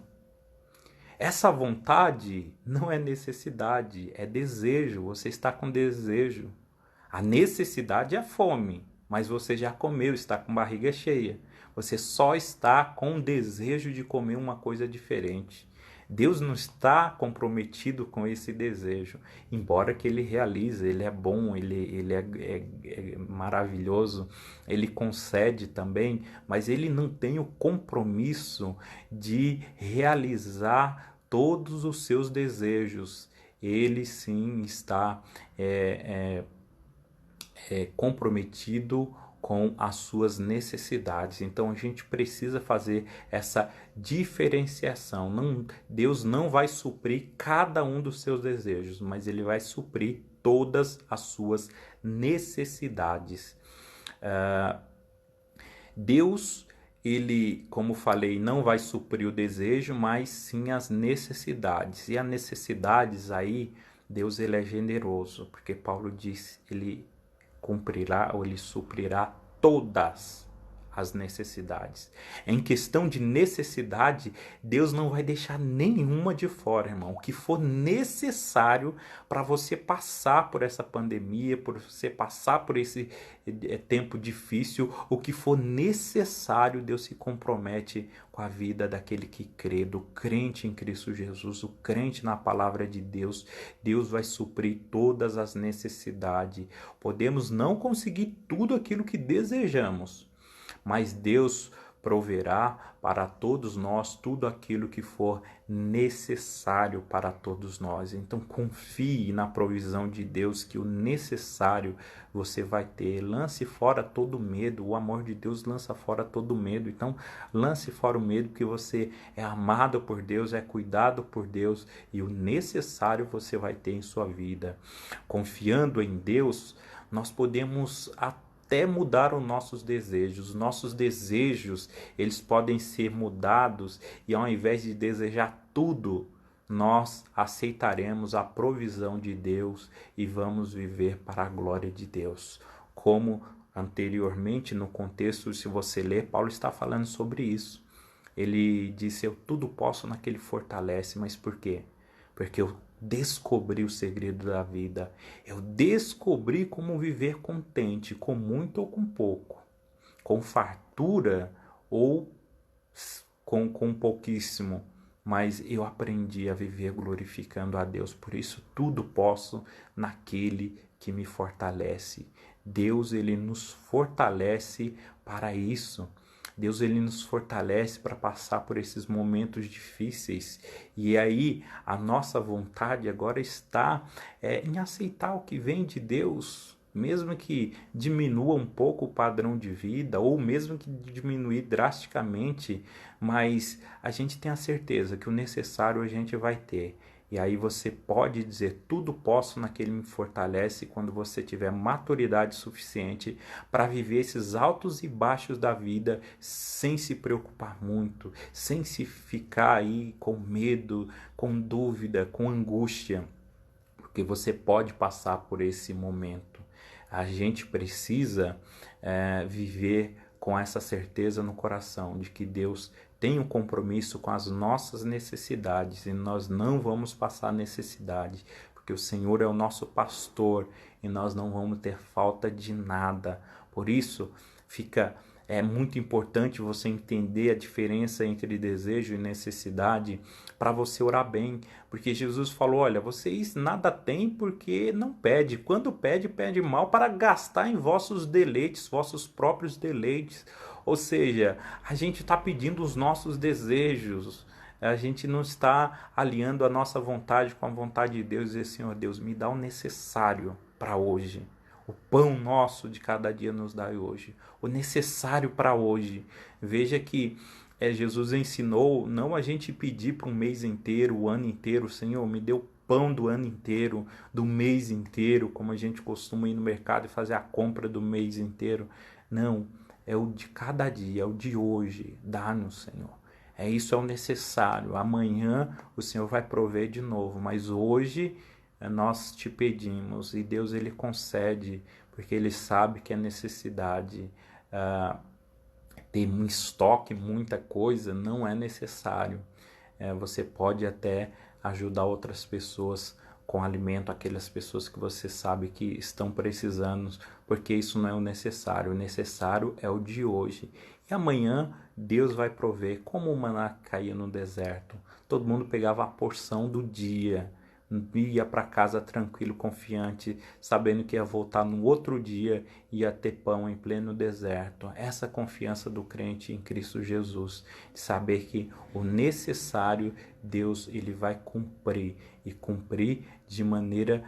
Essa vontade não é necessidade, é desejo. Você está com desejo. A necessidade é a fome, mas você já comeu, está com barriga cheia. Você só está com desejo de comer uma coisa diferente. Deus não está comprometido com esse desejo, embora que ele realize, ele é bom, ele é maravilhoso, ele concede também, mas ele não tem o compromisso de realizar todos os seus desejos. Ele sim está comprometido com as suas necessidades. Então a gente precisa fazer essa diferenciação. Deus não vai suprir cada um dos seus desejos, mas ele vai suprir todas as suas necessidades. Deus, ele, como falei, não vai suprir o desejo, mas sim as necessidades. E as necessidades aí, Deus ele é generoso, porque Paulo disse, ele cumprirá ou ele suprirá todas as necessidades. Em questão de necessidade, Deus não vai deixar nenhuma de fora, irmão. O que for necessário para você passar por essa pandemia, por você passar por esse tempo difícil, o que for necessário, Deus se compromete com a vida daquele que crê, do crente em Cristo Jesus, o crente na palavra de Deus. Deus vai suprir todas as necessidades. Podemos não conseguir tudo aquilo que desejamos, mas Deus proverá para todos nós tudo aquilo que for necessário para todos nós. Então confie na provisão de Deus, que o necessário você vai ter. Lance fora todo medo, o amor de Deus lança fora todo medo. Então lance fora o medo, porque você é amado por Deus, é cuidado por Deus, e o necessário você vai ter em sua vida. Confiando em Deus, nós podemos até mudar os nossos desejos. Nossos desejos, eles podem ser mudados, e ao invés de desejar tudo, nós aceitaremos a provisão de Deus e vamos viver para a glória de Deus. Como anteriormente no contexto, se você ler, Paulo está falando sobre isso. Ele disse, eu tudo posso naquele que fortalece, mas por quê? Porque eu descobri o segredo da vida. Eu descobri como viver contente, com muito ou com pouco, com fartura ou com pouquíssimo. Mas eu aprendi a viver glorificando a Deus. Por isso tudo posso naquele que me fortalece. Deus, ele nos fortalece para isso. Deus, ele nos fortalece para passar por esses momentos difíceis. E aí a nossa vontade agora está em aceitar o que vem de Deus, mesmo que diminua um pouco o padrão de vida, ou mesmo que diminuir drasticamente, mas a gente tem a certeza que o necessário a gente vai ter. E aí você pode dizer, tudo posso naquele que me fortalece, quando você tiver maturidade suficiente para viver esses altos e baixos da vida sem se preocupar muito, sem se ficar aí com medo, com dúvida, com angústia. porque você pode passar por esse momento. A gente precisa viver com essa certeza no coração de que Deus tem um compromisso com as nossas necessidades e nós não vamos passar necessidade, porque o Senhor é o nosso pastor e nós não vamos ter falta de nada. Por isso, é muito importante você entender a diferença entre desejo e necessidade para você orar bem, porque Jesus falou, olha, vocês nada têm porque não pede, quando pede, pede mal para gastar em vossos deleites, vossos próprios deleites, ou seja, a gente está pedindo os nossos desejos, a gente não está alinhando a nossa vontade com a vontade de Deus e dizer, Senhor Deus, me dá o necessário para hoje. O pão nosso de cada dia nos dai hoje. O necessário para hoje. Veja que Jesus ensinou não a gente pedir para um mês inteiro, o ano inteiro. Senhor, me dê o pão do ano inteiro, do mês inteiro, como a gente costuma ir no mercado e fazer a compra do mês inteiro. Não, é o de cada dia, é o de hoje. Dá-nos, Senhor. Isso é o necessário. Amanhã o Senhor vai prover de novo, mas hoje nós te pedimos, e Deus ele concede, porque ele sabe que a necessidade ter um estoque, muita coisa, não é necessário. Você pode até ajudar outras pessoas com alimento, aquelas pessoas que você sabe que estão precisando, porque isso não é o necessário é o de hoje. E amanhã Deus vai prover, como o maná caía no deserto. Todo mundo pegava a porção do dia, ia para casa tranquilo, confiante, sabendo que ia voltar no outro dia e ia ter pão em pleno deserto. Essa confiança do crente em Cristo Jesus, de saber que o necessário Deus ele vai cumprir e cumprir de maneira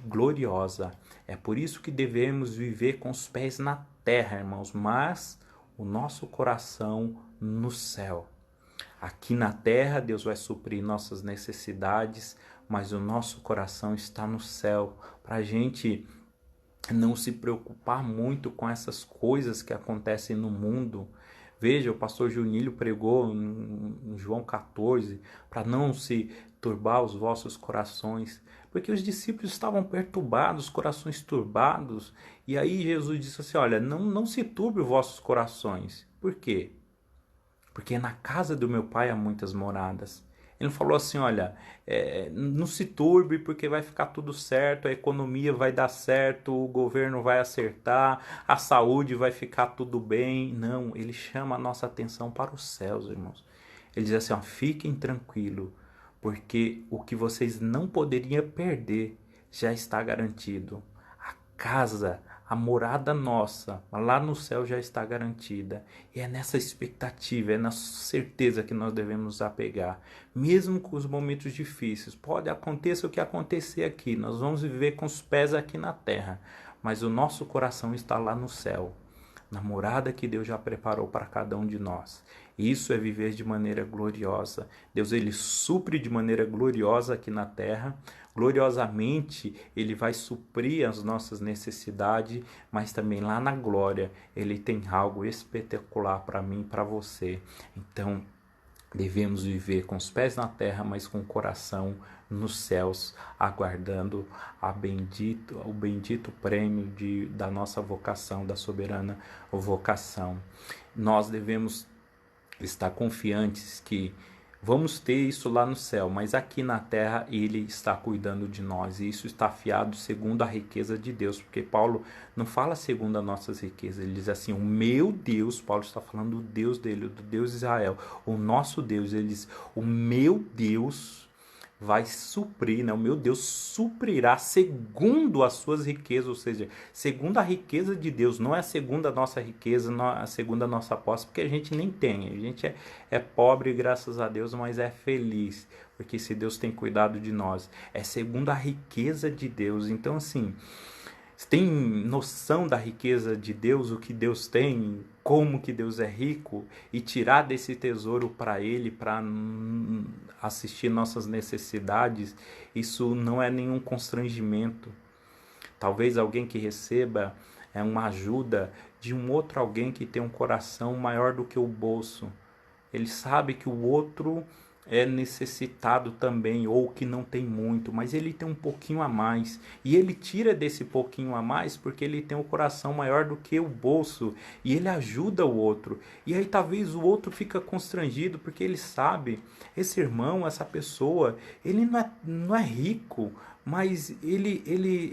gloriosa. É por isso que devemos viver com os pés na terra, irmãos, mas o nosso coração no céu. Aqui na terra Deus vai suprir nossas necessidades, mas o nosso coração está no céu, para a gente não se preocupar muito com essas coisas que acontecem no mundo. Veja, o pastor Junílio pregou em João 14, para não se turbar os vossos corações, porque os discípulos estavam perturbados, corações turbados, e aí Jesus disse assim, olha, não se turbe os vossos corações. Por quê? Porque na casa do meu pai há muitas moradas. Ele falou assim, olha, não se turbe porque vai ficar tudo certo, a economia vai dar certo, o governo vai acertar, a saúde vai ficar tudo bem. Não, ele chama a nossa atenção para os céus, irmãos. Ele diz assim, ó, fiquem tranquilos, porque o que vocês não poderiam perder já está garantido. A casa, a morada nossa, lá no céu já está garantida. E é nessa expectativa, é nessa certeza que nós devemos nos apegar. Mesmo com os momentos difíceis, pode acontecer o que acontecer aqui, nós vamos viver com os pés aqui na terra, mas o nosso coração está lá no céu, na morada que Deus já preparou para cada um de nós. Isso é viver de maneira gloriosa. Deus ele supre de maneira gloriosa aqui na terra. Gloriosamente ele vai suprir as nossas necessidades, mas também lá na glória ele tem algo espetacular para mim e para você. Então devemos viver com os pés na terra, mas com o coração nos céus, aguardando o bendito prêmio da nossa vocação, da soberana vocação. Nós devemos estar confiantes que vamos ter isso lá no céu, mas aqui na terra ele está cuidando de nós, e isso está fiado segundo a riqueza de Deus, porque Paulo não fala segundo as nossas riquezas, ele diz assim, o meu Deus, Paulo está falando do Deus dele, do Deus de Israel, o nosso Deus, ele diz, o meu Deus vai suprir, né? O meu Deus suprirá segundo as suas riquezas, ou seja, segundo a riqueza de Deus, não é segundo a nossa riqueza, não é segundo a nossa posse, porque a gente nem tem, a gente é pobre, graças a Deus, mas é feliz, porque se Deus tem cuidado de nós, é segundo a riqueza de Deus. Então assim, você tem noção da riqueza de Deus, o que Deus tem, como que Deus é rico, e tirar desse tesouro para Ele, para assistir nossas necessidades, isso não é nenhum constrangimento. Talvez alguém que receba uma ajuda de um outro alguém que tem um coração maior do que o bolso. Ele sabe que o outro é necessitado também, ou que não tem muito, mas ele tem um pouquinho a mais. E ele tira desse pouquinho a mais porque ele tem um coração maior do que o bolso. E ele ajuda o outro. E aí talvez o outro fica constrangido porque ele sabe, esse irmão, essa pessoa, ele não é rico, mas ele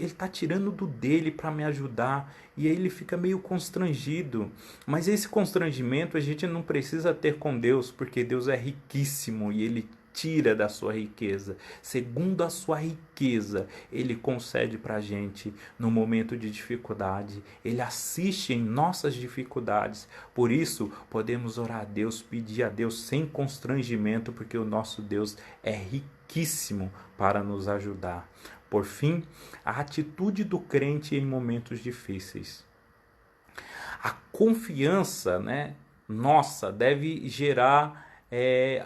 está tirando do dele para me ajudar. E aí ele fica meio constrangido. Mas esse constrangimento a gente não precisa ter com Deus, porque Deus é riquíssimo e Ele tira da sua riqueza. Segundo a sua riqueza, Ele concede para a gente no momento de dificuldade. Ele assiste em nossas dificuldades. Por isso, podemos orar a Deus, pedir a Deus sem constrangimento, porque o nosso Deus é riquíssimo para nos ajudar. Por fim, a atitude do crente em momentos difíceis. A confiança, né, nossa deve gerar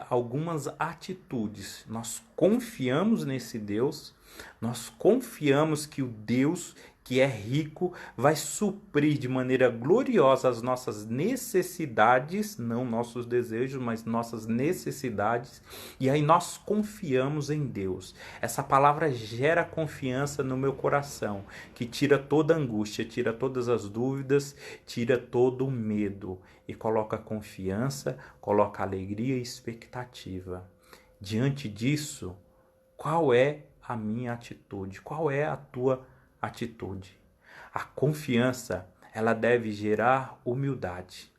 algumas atitudes. Nós confiamos nesse Deus, nós confiamos que o Deus que é rico vai suprir de maneira gloriosa as nossas necessidades, não nossos desejos, mas nossas necessidades, e aí nós confiamos em Deus. Essa palavra gera confiança no meu coração, que tira toda angústia, tira todas as dúvidas, tira todo o medo e coloca confiança, coloca alegria e expectativa. Diante disso, qual é a minha atitude? Qual é a tua atitude? A confiança, ela deve gerar humildade.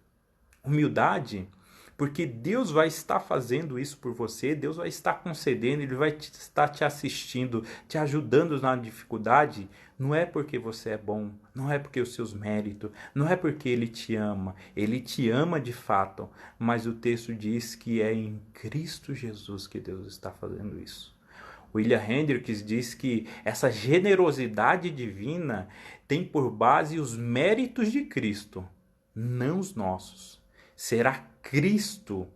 Humildade, porque Deus vai estar fazendo isso por você, Deus vai estar concedendo, Ele vai estar te assistindo, te ajudando na dificuldade. Não é porque você é bom, não é porque os seus méritos, não é porque Ele te ama de fato, mas o texto diz que é em Cristo Jesus que Deus está fazendo isso. William Hendricks diz que essa generosidade divina tem por base os méritos de Cristo, não os nossos. Será Cristo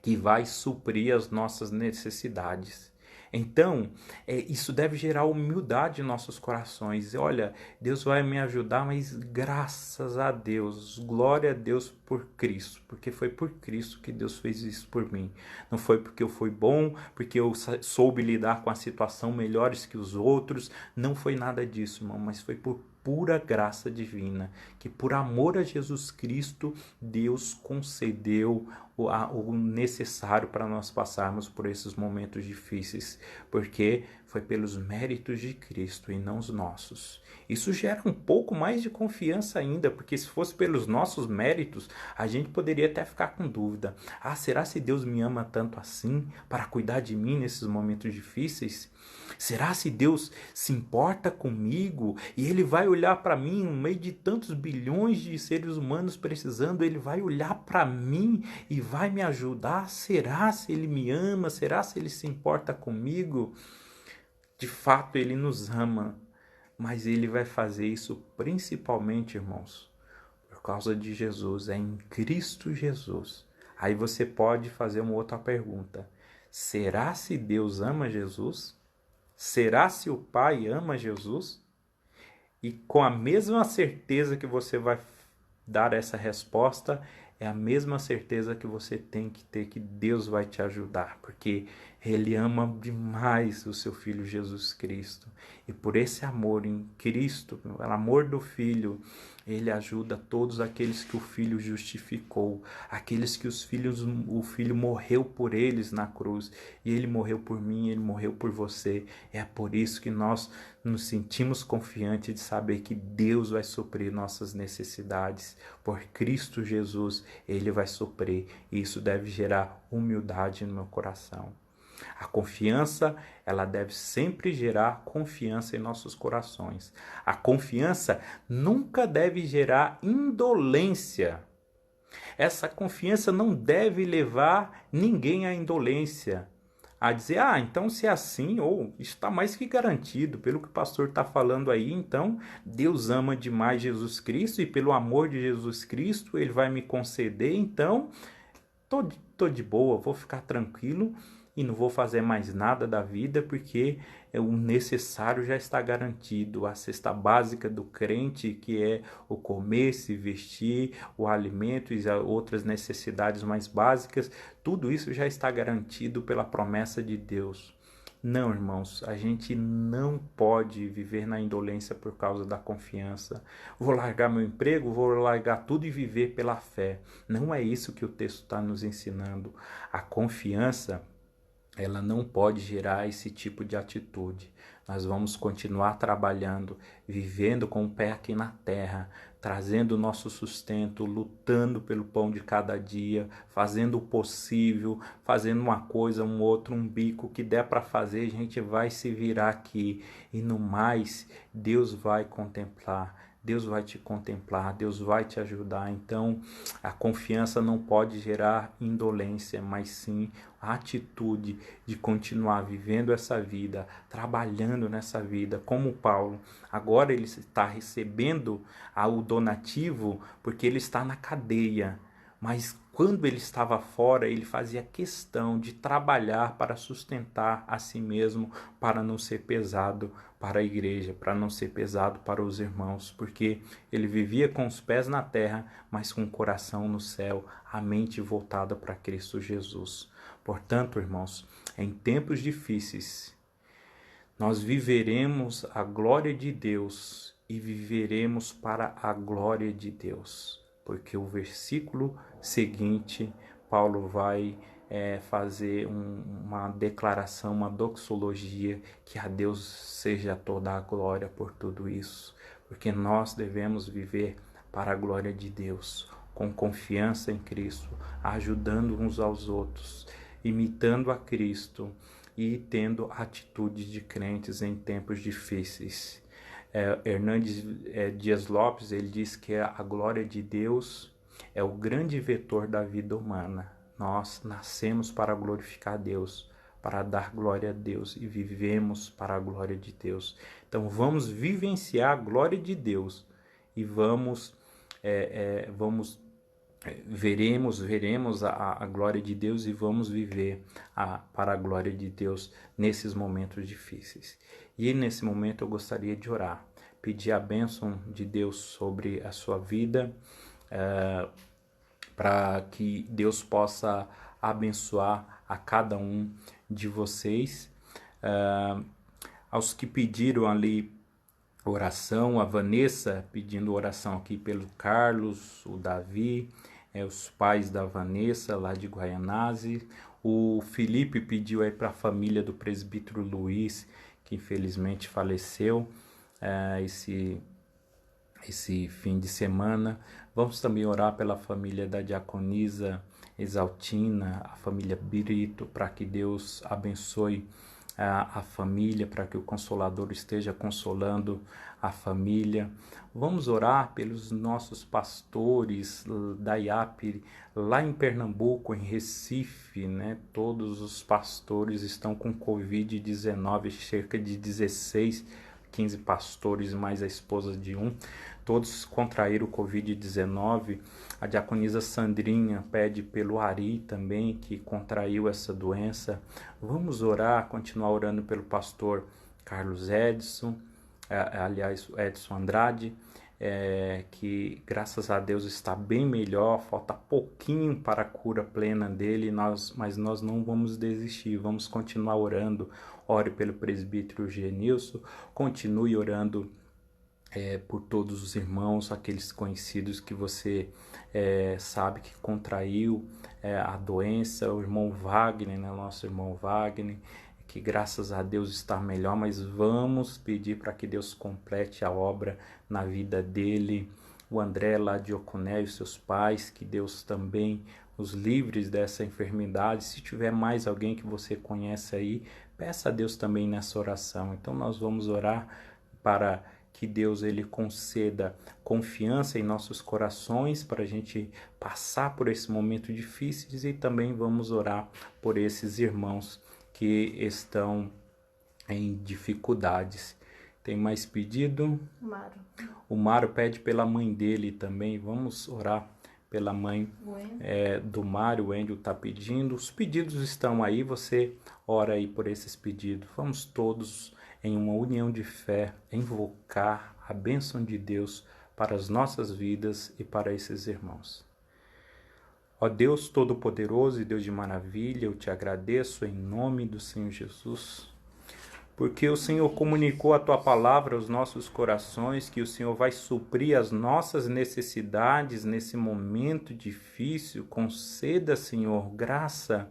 que vai suprir as nossas necessidades. Então, isso deve gerar humildade em nossos corações. Olha, Deus vai me ajudar, mas graças a Deus, glória a Deus por Cristo, porque foi por Cristo que Deus fez isso por mim. Não foi porque eu fui bom, porque eu soube lidar com a situação melhores que os outros, não foi nada disso, irmão, mas foi por pura graça divina, que por amor a Jesus Cristo, Deus concedeu o necessário para nós passarmos por esses momentos difíceis, porque foi pelos méritos de Cristo e não os nossos. Isso gera um pouco mais de confiança ainda, porque se fosse pelos nossos méritos, a gente poderia até ficar com dúvida. Será se Deus me ama tanto assim para cuidar de mim nesses momentos difíceis? Será se Deus se importa comigo e Ele vai olhar para mim no meio de tantos bilhões de seres humanos precisando? Ele vai olhar para mim e vai me ajudar? Será se Ele me ama? Será se Ele se importa comigo? De fato, Ele nos ama, mas Ele vai fazer isso principalmente, irmãos, por causa de Jesus, é em Cristo Jesus. Aí você pode fazer uma outra pergunta. Será se Deus ama Jesus? Será se o Pai ama Jesus? E com a mesma certeza que você vai dar essa resposta, é a mesma certeza que você tem que ter que Deus vai te ajudar, porque Ele ama demais o seu Filho Jesus Cristo. E por esse amor em Cristo, o amor do Filho, Ele ajuda todos aqueles que o Filho justificou, aqueles que o Filho morreu por eles na cruz. E Ele morreu por mim, Ele morreu por você. É por isso que nós nos sentimos confiantes de saber que Deus vai suprir nossas necessidades. Por Cristo Jesus, Ele vai suprir. E isso deve gerar humildade no meu coração. A confiança, ela deve sempre gerar confiança em nossos corações. A confiança nunca deve gerar indolência. Essa confiança não deve levar ninguém à indolência. A dizer, então se é assim, ou está mais que garantido, pelo que o pastor está falando aí, então Deus ama demais Jesus Cristo e pelo amor de Jesus Cristo Ele vai me conceder, então tô de boa, vou ficar tranquilo, e não vou fazer mais nada da vida porque o necessário já está garantido. A cesta básica do crente, que é o comer, se vestir, o alimento e outras necessidades mais básicas, tudo isso já está garantido pela promessa de Deus. Não, irmãos, a gente não pode viver na indolência por causa da confiança. Vou largar meu emprego, vou largar tudo e viver pela fé. Não é isso que o texto está nos ensinando. A confiança, ela não pode gerar esse tipo de atitude. Nós vamos continuar trabalhando, vivendo com o pé aqui na terra, trazendo o nosso sustento, lutando pelo pão de cada dia, fazendo o possível, fazendo uma coisa, um outro, um bico, que der para fazer, a gente vai se virar aqui. E no mais, Deus vai contemplar. Deus vai te contemplar, Deus vai te ajudar. Então, a confiança não pode gerar indolência, mas sim a atitude de continuar vivendo essa vida, trabalhando nessa vida, como Paulo. Agora ele está recebendo o donativo porque ele está na cadeia, mas quando ele estava fora, ele fazia questão de trabalhar para sustentar a si mesmo, para não ser pesado para a igreja, para não ser pesado para os irmãos, porque ele vivia com os pés na terra, mas com o coração no céu, a mente voltada para Cristo Jesus. Portanto, irmãos, em tempos difíceis, nós viveremos a glória de Deus e viveremos para a glória de Deus, porque o versículo seguinte, Paulo vai fazer uma declaração, uma doxologia, que a Deus seja toda a glória por tudo isso, porque nós devemos viver para a glória de Deus, com confiança em Cristo, ajudando uns aos outros, imitando a Cristo e tendo atitudes de crentes em tempos difíceis. Hernandes Dias Lopes, ele diz que a glória de Deus é o grande vetor da vida humana. Nós nascemos para glorificar Deus, para dar glória a Deus e vivemos para a glória de Deus. Então vamos vivenciar a glória de Deus e veremos a glória de Deus e vamos viver para a glória de Deus nesses momentos difíceis. E nesse momento eu gostaria de orar, pedir a bênção de Deus sobre a sua vida, para que Deus possa abençoar a cada um de vocês. Aos que pediram ali oração, a Vanessa pedindo oração aqui pelo Carlos, o Davi, os pais da Vanessa lá de Guaianazes, o Felipe pediu aí para a família do presbítero Luiz, que infelizmente faleceu esse fim de semana. Vamos também orar pela família da diaconisa Exaltina, a família Brito, para que Deus abençoe a família, para que o Consolador esteja consolando a família. Vamos orar pelos nossos pastores da IAP, lá em Pernambuco, em Recife, né? Todos os pastores estão com Covid-19, cerca de 15 pastores, mais a esposa de um. Todos contraíram o Covid-19. A diaconisa Sandrinha pede pelo Ari também, que contraiu essa doença. Vamos orar, continuar orando pelo pastor Carlos Edson, aliás, Edson Andrade, que graças a Deus está bem melhor, falta pouquinho para a cura plena dele, mas nós não vamos desistir, vamos continuar orando. Ore pelo presbítero Genilson, continue orando por todos os irmãos, aqueles conhecidos que você sabe que contraiu a doença, o irmão Wagner, né, nosso irmão Wagner, que graças a Deus está melhor, mas vamos pedir para que Deus complete a obra na vida dele. O André lá de Oconé e os seus pais, que Deus também os livres dessa enfermidade. Se tiver mais alguém que você conhece aí, peça a Deus também nessa oração. Então nós vamos orar para que Deus ele conceda confiança em nossos corações para a gente passar por esse momento difícil, e também vamos orar por esses irmãos que estão em dificuldades. Tem mais pedido? Mário. O Mário pede pela mãe dele também. Vamos orar pela mãe do Mário. O Wendel está pedindo. Os pedidos estão aí, você ora aí por esses pedidos. Vamos todos, em uma união de fé, invocar a bênção de Deus para as nossas vidas e para esses irmãos. Ó Deus Todo-Poderoso e Deus de maravilha, eu te agradeço em nome do Senhor Jesus, porque o Senhor comunicou a tua palavra aos nossos corações, que o Senhor vai suprir as nossas necessidades nesse momento difícil. Conceda, Senhor, graça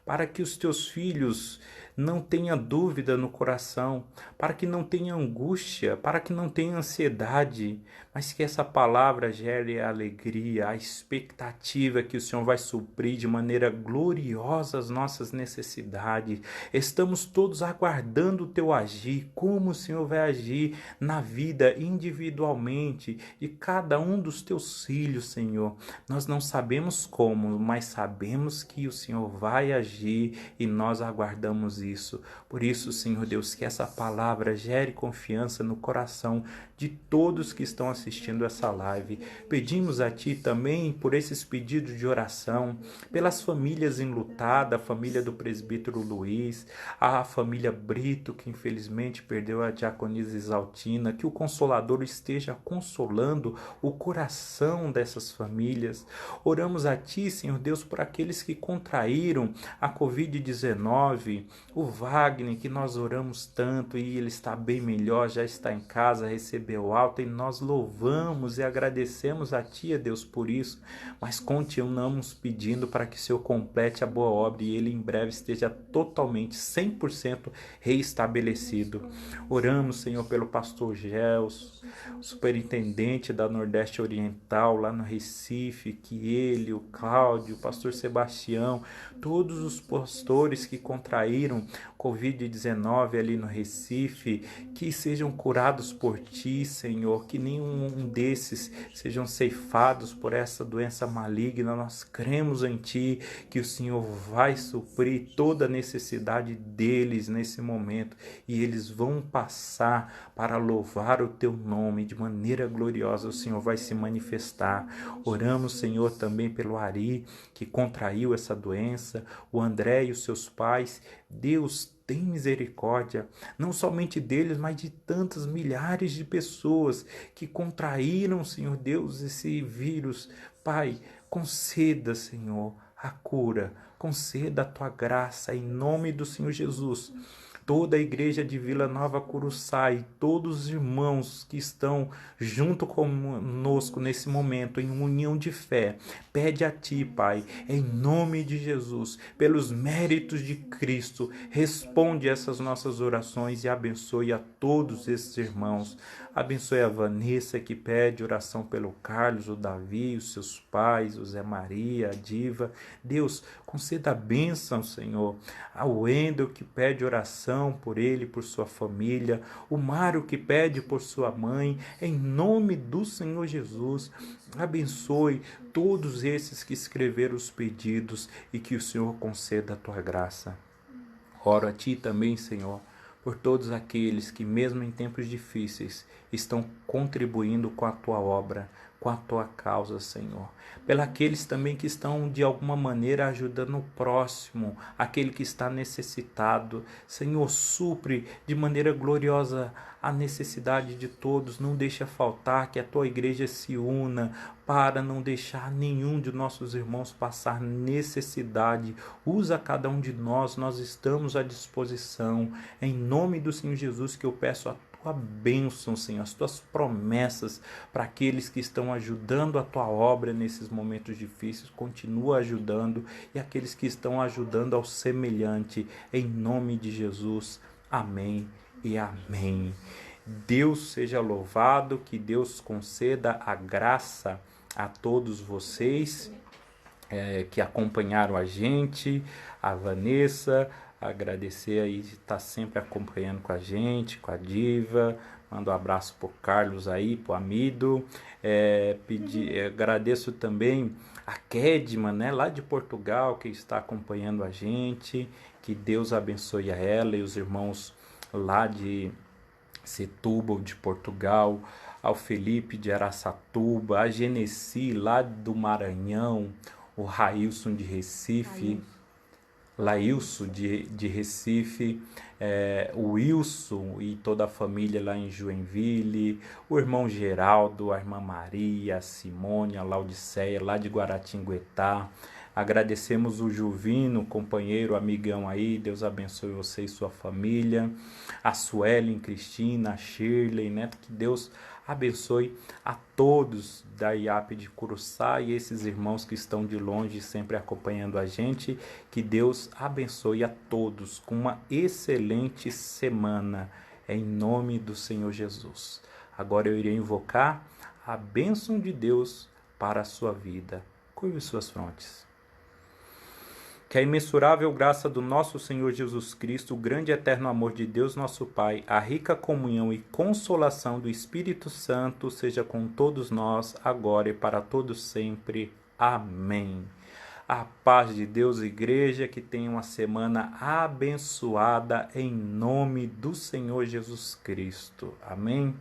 para que os teus filhos não tenham dúvida no coração, para que não tenha angústia, para que não tenha ansiedade, mas que essa palavra gere a alegria, a expectativa que o Senhor vai suprir de maneira gloriosa as nossas necessidades. Estamos todos aguardando o teu agir, como o Senhor vai agir na vida individualmente de cada um dos teus filhos, Senhor. Nós não sabemos como, mas sabemos que o Senhor vai agir e nós aguardamos isso. Por isso, Senhor Deus, que essa palavra gere confiança no coração de todos que estão assistindo essa live. Pedimos a Ti também por esses pedidos de oração, pelas famílias enlutadas, a família do presbítero Luiz, a família Brito, que infelizmente perdeu a diaconisa Isaltina, que o Consolador esteja consolando o coração dessas famílias. Oramos a Ti, Senhor Deus, por aqueles que contraíram a Covid-19, o Wagner, que nós oramos tanto e ele está bem melhor, já está em casa, recebeu alta, e nós louvamos e agradecemos a Ti, Deus, por isso, mas continuamos pedindo para que o Senhor complete a boa obra e ele em breve esteja totalmente, 100% reestabelecido. Oramos, Senhor, pelo pastor Gels, superintendente da Nordeste Oriental, lá no Recife, que ele, o Cláudio, o pastor Sebastião, todos os pastores que contraíram Covid-19 ali no Recife, que sejam curados por Ti, Senhor, que nenhum desses sejam ceifados por essa doença maligna. Nós cremos em Ti, que o Senhor vai suprir toda a necessidade deles nesse momento e eles vão passar para louvar o Teu nome de maneira gloriosa. O Senhor vai se manifestar. Oramos, Senhor, também pelo Ari, que contraiu essa doença, o André e os seus pais. Deus, tem misericórdia, não somente deles, mas de tantas milhares de pessoas que contraíram, Senhor Deus, esse vírus. Pai, conceda, Senhor, a cura, conceda a Tua graça em nome do Senhor Jesus. Toda a igreja de Vila Nova Curuçá e todos os irmãos que estão junto conosco nesse momento, em união de fé, pede a Ti, Pai, em nome de Jesus, pelos méritos de Cristo, responde essas nossas orações e abençoe a todos esses irmãos. Abençoe a Vanessa, que pede oração pelo Carlos, o Davi, os seus pais, o Zé Maria, a Diva. Deus, conceda a bênção, Senhor, ao Wendel, que pede oração por ele, por sua família, o Mário, que pede por sua mãe, em nome do Senhor Jesus. Abençoe todos esses que escreveram os pedidos e que o Senhor conceda a Tua graça. Oro a Ti também, Senhor, por todos aqueles que, mesmo em tempos difíceis, estão contribuindo com a Tua obra, com a Tua causa, Senhor. Pelos também que estão, de alguma maneira, ajudando o próximo, aquele que está necessitado. Senhor, supre de maneira gloriosa a necessidade de todos. Não deixa faltar, que a Tua igreja se una para não deixar nenhum de nossos irmãos passar necessidade. Usa cada um de nós, nós estamos à disposição. Em nome do Senhor Jesus que eu peço a Tua bênção, Senhor, as Tuas promessas para aqueles que estão ajudando a Tua obra nesses momentos difíceis. Continua ajudando, e aqueles que estão ajudando ao semelhante, em nome de Jesus. Amém e amém. Deus seja louvado, que Deus conceda a graça a todos vocês que acompanharam a gente, a Vanessa, agradecer aí de estar sempre acompanhando com a gente, com a Diva. Mando um abraço pro Carlos aí, pro Amido. Agradeço também a Kedma, né, lá de Portugal, que está acompanhando a gente. Que Deus abençoe a ela e os irmãos lá de Setúbal, de Portugal. ao Felipe de Araçatuba, a Genesi lá do Maranhão, o Railson de Recife, Lailson de Recife, o Wilson e toda a família lá em Joinville, o irmão Geraldo, a irmã Maria, a Simone, a Laudiceia, lá de Guaratinguetá. Agradecemos o Juvino, companheiro, amigão aí, Deus abençoe você e sua família, a Suelen, Cristina, a Shirley, né? Que Deus abençoe a todos da IAP de Curuçá e esses irmãos que estão de longe sempre acompanhando a gente. Que Deus abençoe a todos com uma excelente semana, em nome do Senhor Jesus. Agora eu irei invocar a bênção de Deus para a sua vida. Curve suas frontes. Que a imensurável graça do nosso Senhor Jesus Cristo, o grande e eterno amor de Deus nosso Pai, a rica comunhão e consolação do Espírito Santo seja com todos nós, agora e para todos sempre. Amém. A paz de Deus, igreja, que tenha uma semana abençoada em nome do Senhor Jesus Cristo. Amém.